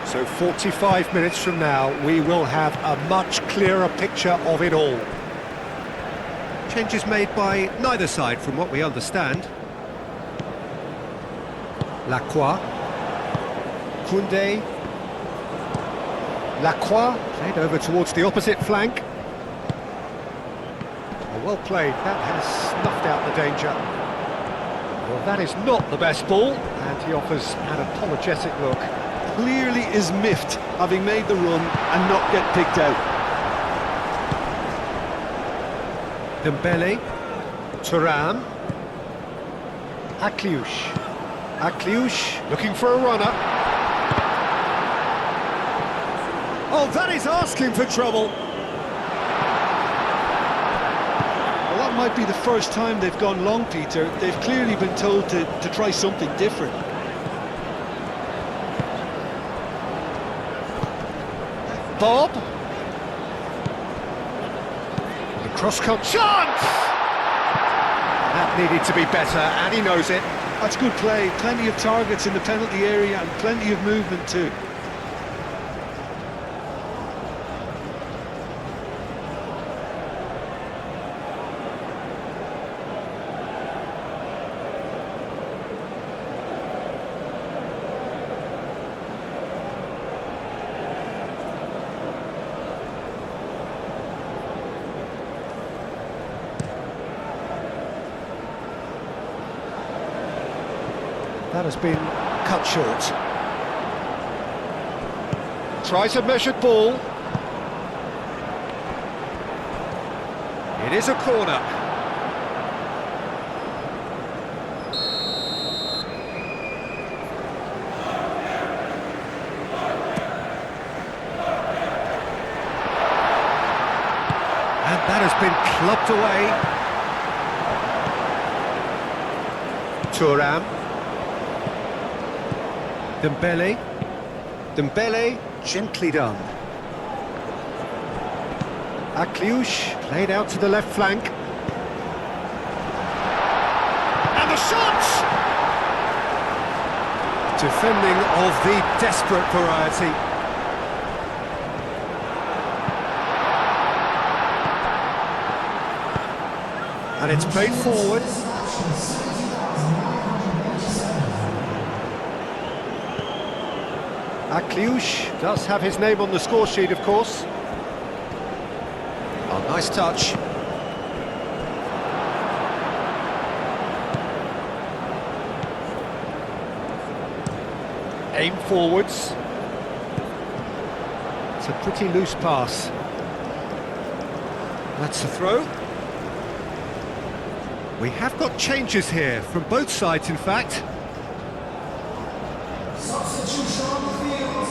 [SPEAKER 1] So 45 minutes from now, we will have a much clearer picture of it all. Changes made by neither side, from what we understand. Lacroix. Koundé. Lacroix played over towards the opposite flank. Well played, that has snuffed out the danger. Well, that is not the best ball, and he offers an apologetic look.
[SPEAKER 3] Clearly is miffed, having made the run and not get picked out.
[SPEAKER 1] Dembele, Thuram, Akliouche. Akliouche looking for a runner. Oh, that is asking for trouble.
[SPEAKER 3] Might be the first time they've gone long, Peter. They've clearly been told to try something different.
[SPEAKER 1] Bob. The cross-cut chance! That needed to be better, and he knows it.
[SPEAKER 3] That's good play. Plenty of targets in the penalty area and plenty of movement too.
[SPEAKER 1] That has been cut short. Tries a measured ball. It is a corner. And that has been clubbed away. Thuram. Dembele, gently done. Akliouche, played out to the left flank. And the shot! Defending of the desperate variety. And it's played forward. Akliouche does have his name on the score sheet, of course. Oh, nice touch. Aim forwards. It's a pretty loose pass. That's a throw. We have got changes here, from both sides in fact.
[SPEAKER 4] Substitution on the field.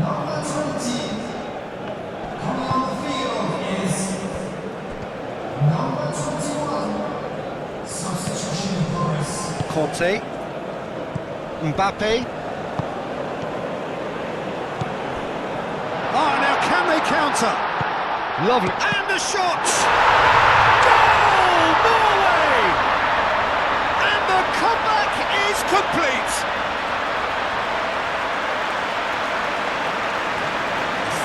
[SPEAKER 4] Number 20. Coming on the field is number 21. Substitution in progress.
[SPEAKER 1] Conte. Mbappe. Oh, now can they counter? Lovely. And the shot! Goal, Norway! And the comeback is complete.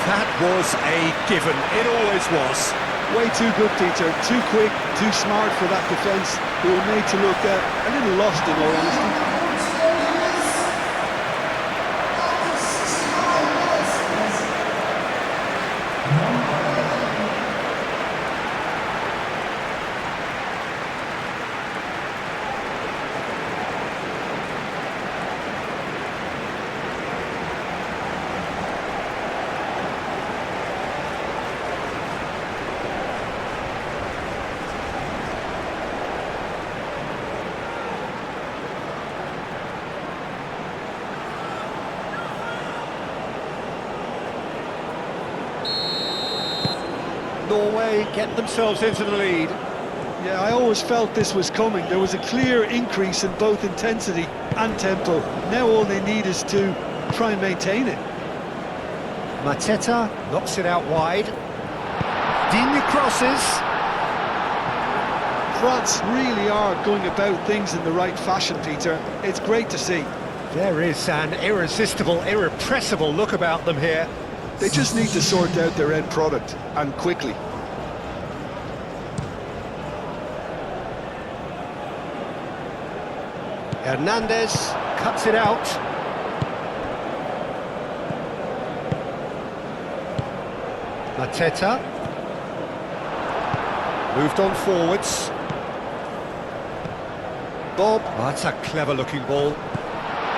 [SPEAKER 1] That was a given. It always was.
[SPEAKER 3] Way too good, Peter. Too quick, too smart for that defence. They were made to look a little lost, in all honesty.
[SPEAKER 1] Norway get themselves into the lead.
[SPEAKER 3] Yeah, I always felt this was coming. There was a clear increase in both intensity and tempo. Now all they need is to try and maintain it.
[SPEAKER 1] Mateta knocks it out wide. Digne crosses.
[SPEAKER 3] France really are going about things in the right fashion, Peter. It's great to see.
[SPEAKER 1] There is an irresistible, irrepressible look about them here.
[SPEAKER 3] They just need to sort out their end product, and quickly.
[SPEAKER 1] Hernandez cuts it out. Mateta. Moved on forwards. Bob. Oh, that's a clever looking ball.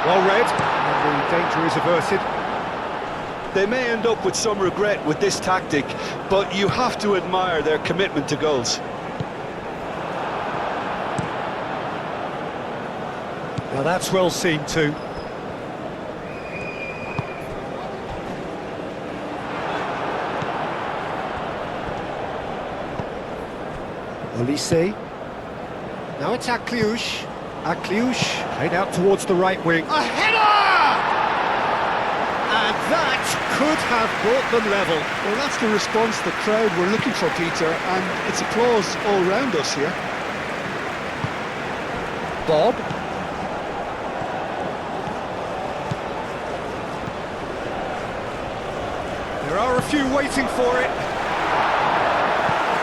[SPEAKER 1] Well read, and the danger is averted.
[SPEAKER 3] They may end up with some regret with this tactic, but you have to admire their commitment to goals.
[SPEAKER 1] Now that's well seen too. Olise. Now it's Akliouche. Akliouche played out towards the right wing. A header! And that could have brought them level.
[SPEAKER 3] Well, that's the response the crowd were looking for, Peter, and it's applause all round us here.
[SPEAKER 1] Bob. There are a few waiting for it.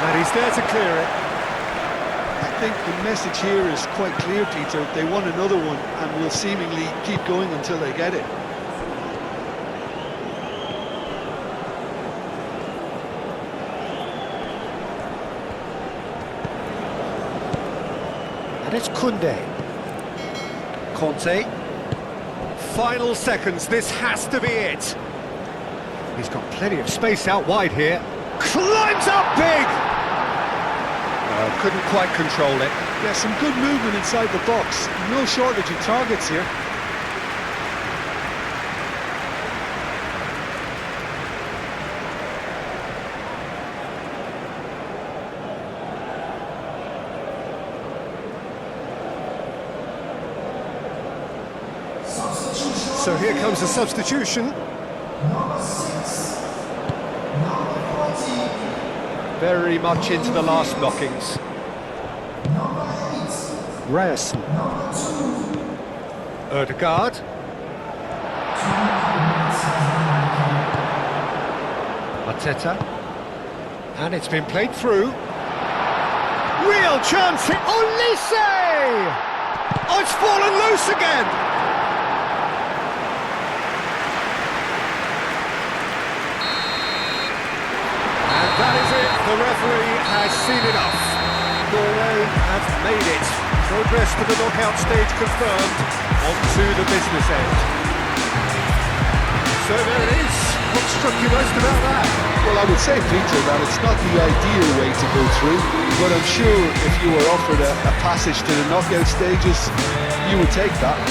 [SPEAKER 1] And he's there to clear it.
[SPEAKER 3] I think the message here is quite clear, Peter. They want another one and will seemingly keep going until they get it.
[SPEAKER 1] And it's Koundé. Conte. Final seconds, this has to be it. He's got plenty of space out wide here. Climbs up big! Couldn't quite control it.
[SPEAKER 3] Yeah, some good movement inside the box. No shortage of targets here.
[SPEAKER 1] So here comes a substitution.
[SPEAKER 4] Number 6. Number 14.
[SPEAKER 1] Very much into the last knockings.
[SPEAKER 4] Number 8.
[SPEAKER 1] Ryerson.
[SPEAKER 4] Number 2.
[SPEAKER 1] Erdegaard. Arteta. And it's been played through. Real chance here. Olise! Oh, it's fallen loose again! That is it, the referee has seen enough. Norway have made it. Progress to the knockout stage confirmed. On to the business end. So there it is. What struck you most about that?
[SPEAKER 3] Well, I would say, Peter, that it's not the ideal way to go through, but I'm sure if you were offered a passage to the knockout stages, you would take that.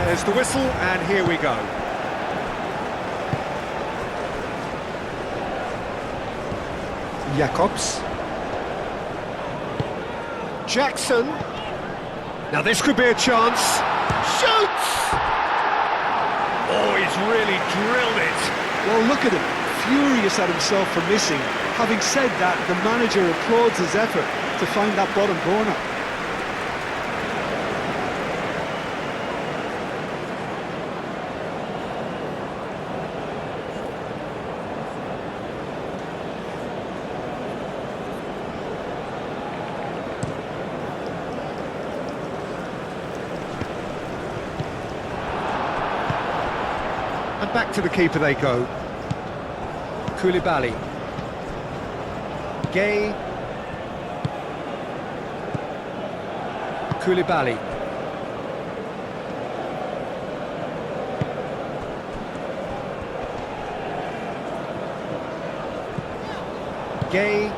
[SPEAKER 1] There's the whistle, and here we go. Jacobs. Jackson. Now this could be a chance. Shoots! Oh, he's really drilled it.
[SPEAKER 3] Well, look at him, furious at himself for missing. Having said that, the manager applauds his effort to find that bottom corner.
[SPEAKER 1] And back to the keeper they go. Koulibaly. Gay. Koulibaly. Gay.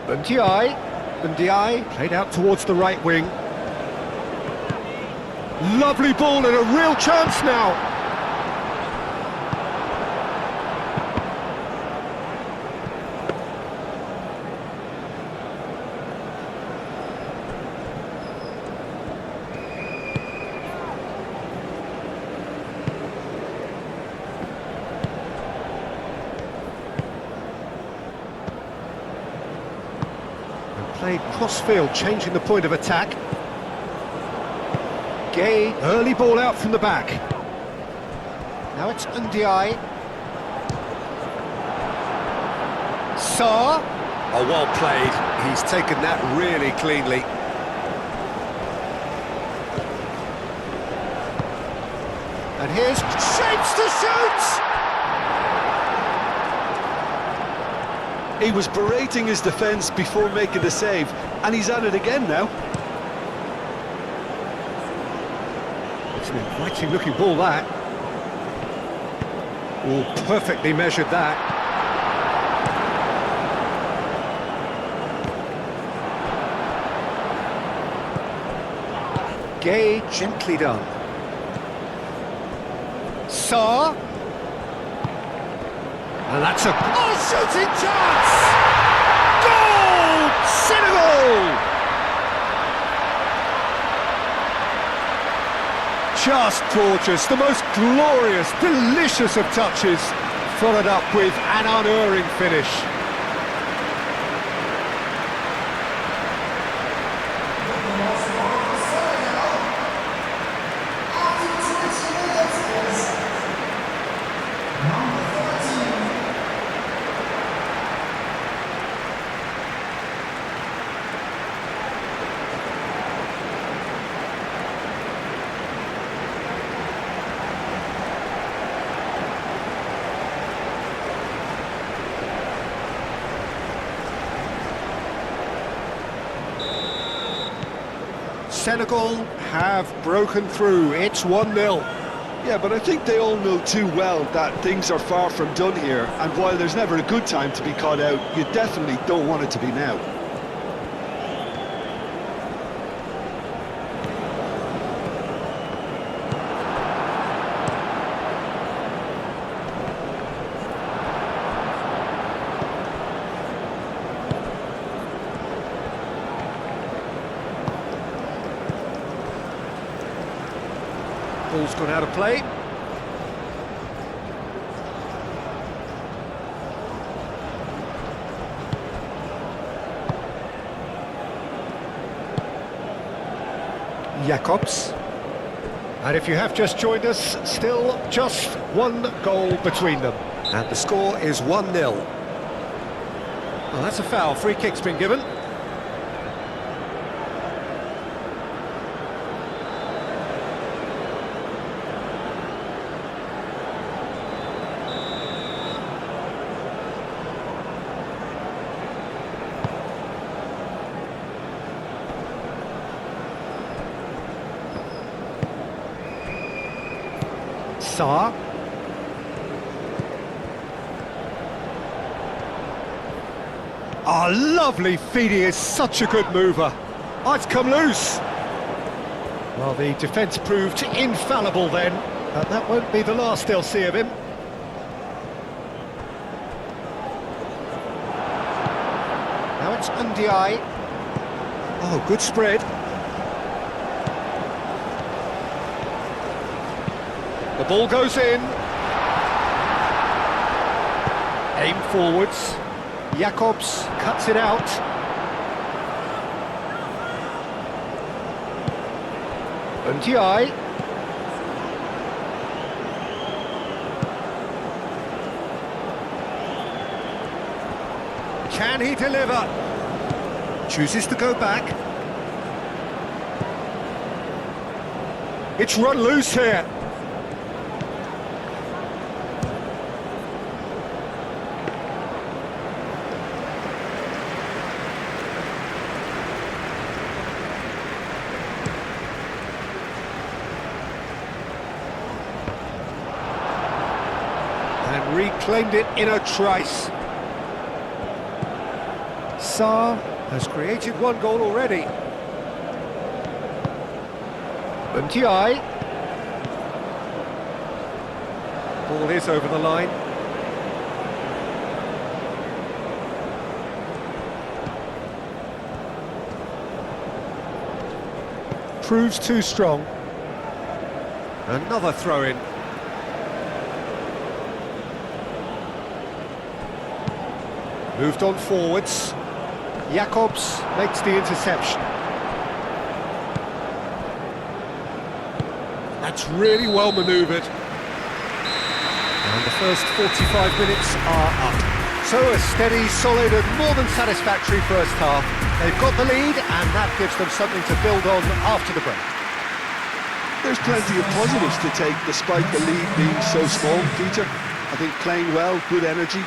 [SPEAKER 1] Bundiai played out towards the right wing. Lovely ball and a real chance now. Played cross-field, changing the point of attack. Gay, early ball out from the back. Now it's Ndiaye. Sarr. Oh, well played. He's taken that really cleanly. And here's shapes to shoot!
[SPEAKER 3] He was berating his defence before making the save, and he's at it again now.
[SPEAKER 1] It's an inviting looking ball, that. Oh, perfectly measured that. Gay, gently done. Sarr. And that's a shooting chance! Goal! Senegal! Just gorgeous, the most glorious, delicious of touches, followed up with an unerring finish. Senegal have broken through. It's 1-0.
[SPEAKER 3] Yeah, but I think they all know too well that things are far from done here, and while there's never a good time to be caught out, you definitely don't want it to be now.
[SPEAKER 1] Ball's gone out of play. Jacobs. And if you have just joined us, still just one goal between them. And the score is 1-0. Well, that's a foul. Free kick's been given. Sarr. Oh, lovely feed, he is such a good mover. Oh, it's come loose. Well, the defence proved infallible then, but that won't be the last they'll see of him. Now it's Ndiaye. Oh, good spread. ball goes in. Aim forwards. Jacobs cuts it out. Unti. Can he deliver? Chooses to go back. It's run loose here. And reclaimed it in a trice. Sarr has created one goal already. Unti. Ball is over the line. Proves too strong. Another throw-in. Moved on forwards. Jacobs makes the interception. That's really well manoeuvred. And the first 45 minutes are up. So a steady, solid and more than satisfactory first half. They've got the lead and that gives them something to build on after the break.
[SPEAKER 3] There's plenty of positives to take despite the lead being so small, Peter. I think playing well, good energy.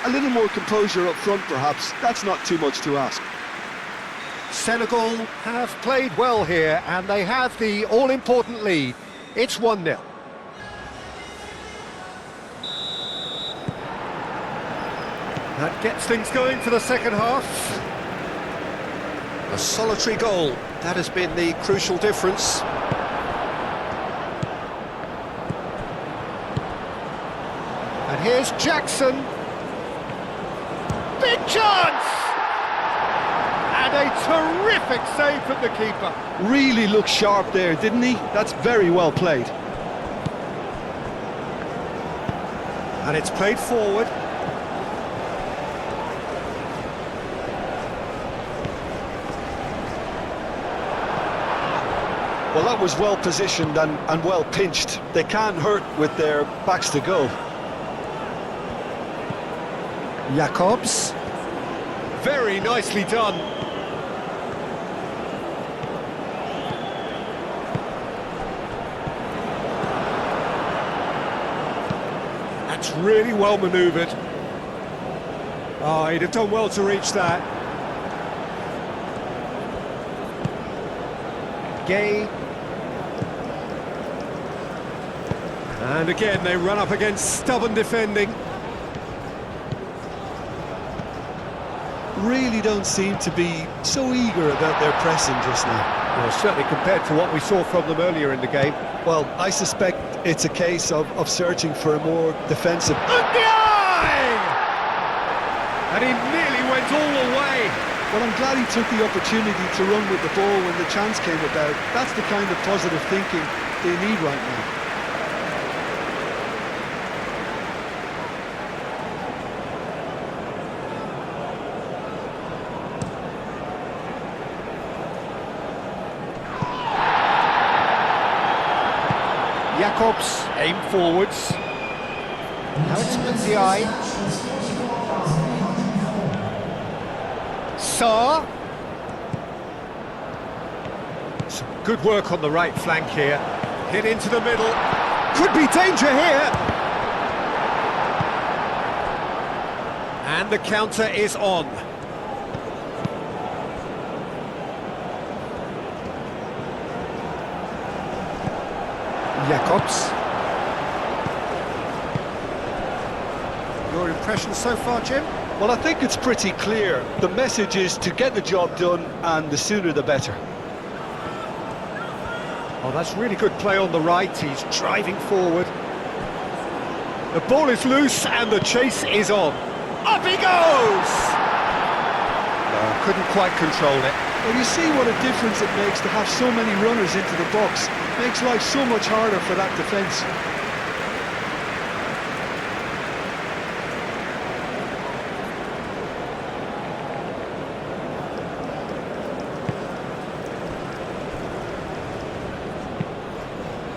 [SPEAKER 3] A little more composure up front perhaps, that's not too much to ask.
[SPEAKER 1] Senegal have played well here and they have the all-important lead. It's 1-0. That gets things going for the second half. A solitary goal, that has been the crucial difference. And here's Jackson. Big chance! And a terrific save from the keeper.
[SPEAKER 3] Really looked sharp there, didn't he? That's very well played.
[SPEAKER 1] And it's played forward.
[SPEAKER 3] Well, that was well positioned and well pinched. They can't hurt with their backs to goal.
[SPEAKER 1] Jacobs. Very nicely done. That's really well manoeuvred. Oh, he'd have done well to reach that. Gay. And again, they run up against stubborn defending.
[SPEAKER 3] Really don't seem to be so eager about their pressing just now.
[SPEAKER 1] Well, certainly compared to what we saw from them earlier in the game.
[SPEAKER 3] Well, I suspect it's a case of searching for a more defensive...
[SPEAKER 1] And he nearly went all the way.
[SPEAKER 3] Well, I'm glad he took the opportunity to run with the ball when the chance came about. That's the kind of positive thinking they need right now.
[SPEAKER 1] Jacobs, aim forwards. Now it's Matchday. Sarr. Some good work on the right flank here. Hit into the middle. Could be danger here. And the counter is on. Jacobs. Your impression so far, Jim?
[SPEAKER 3] Well, I think it's pretty clear. The message is to get the job done, and the sooner the better.
[SPEAKER 1] Oh, that's really good play on the right. He's driving forward. The ball is loose and the chase is on. Up he goes! No, couldn't quite control it.
[SPEAKER 3] Well, you see what a difference it makes to have so many runners into the box. Makes life so much harder for that defence.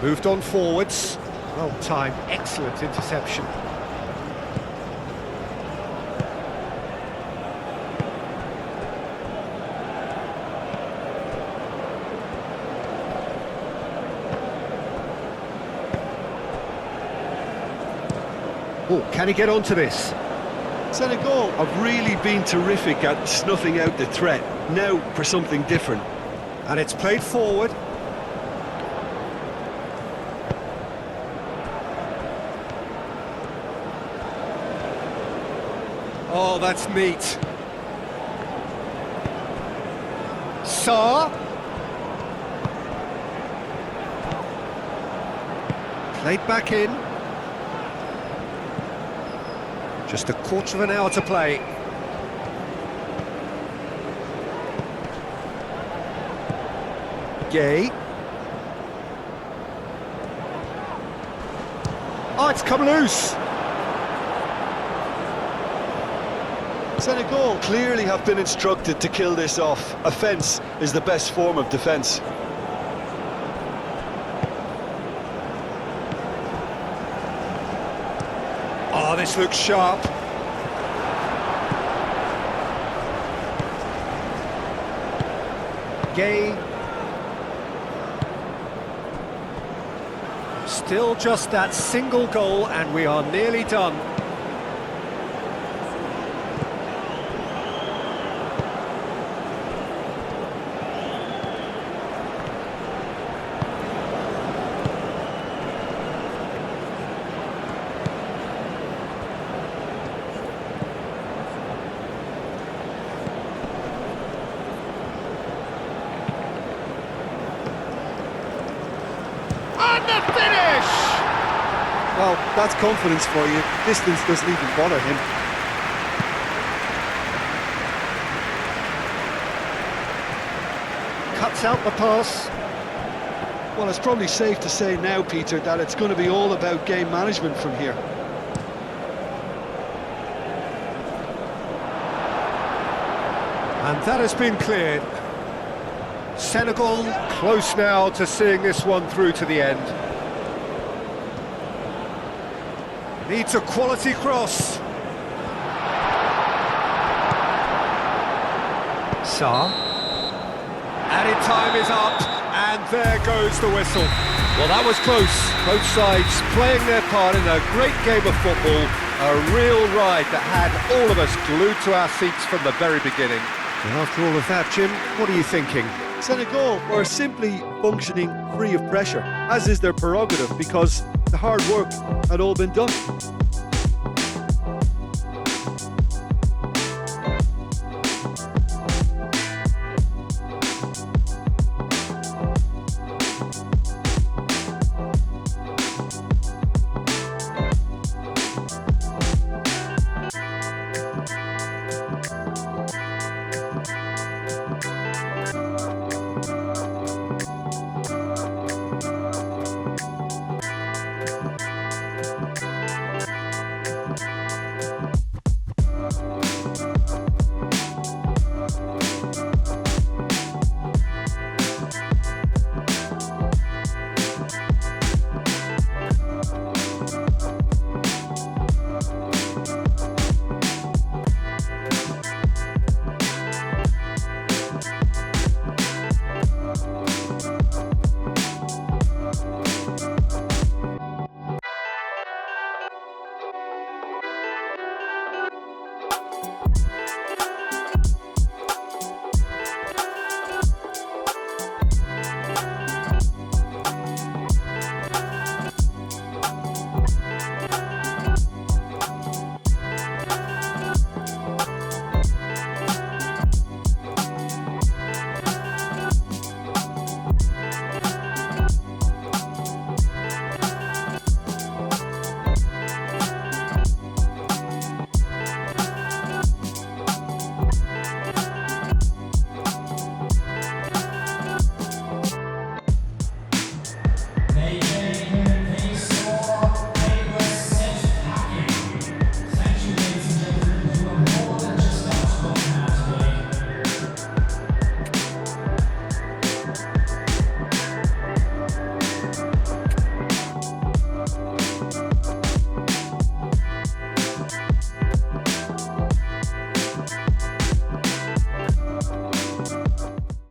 [SPEAKER 1] Moved on forwards. Well timed, excellent interception. Oh, can he get onto this?
[SPEAKER 2] Senegal have really been terrific at snuffing out the threat. Now for something different.
[SPEAKER 1] And it's played forward. Oh, that's neat. Saar. Played back in. Just a quarter of an hour to play. Gay. Oh, it's come loose.
[SPEAKER 2] Senegal clearly have been instructed to kill this off. Offence is the best form of defence.
[SPEAKER 1] Oh, this looks sharp. Gay. Still just that single goal and we are nearly done. And the finish!
[SPEAKER 3] Well, that's confidence for you. Distance doesn't even bother him.
[SPEAKER 1] Cuts out the pass.
[SPEAKER 3] Well, it's probably safe to say now, Peter, that it's going to be all about game management from here.
[SPEAKER 1] And that has been cleared. Senegal close now to seeing this one through to the end. Needs a quality cross. Saar. Added time is up, and there goes the whistle. Well, that was close. Both sides playing their part in a great game of football. A real ride that had all of us glued to our seats from the very beginning. And after all of that, Jim, what are you thinking?
[SPEAKER 3] Senegal were simply functioning free of pressure, as is their prerogative, because the hard work had all been done.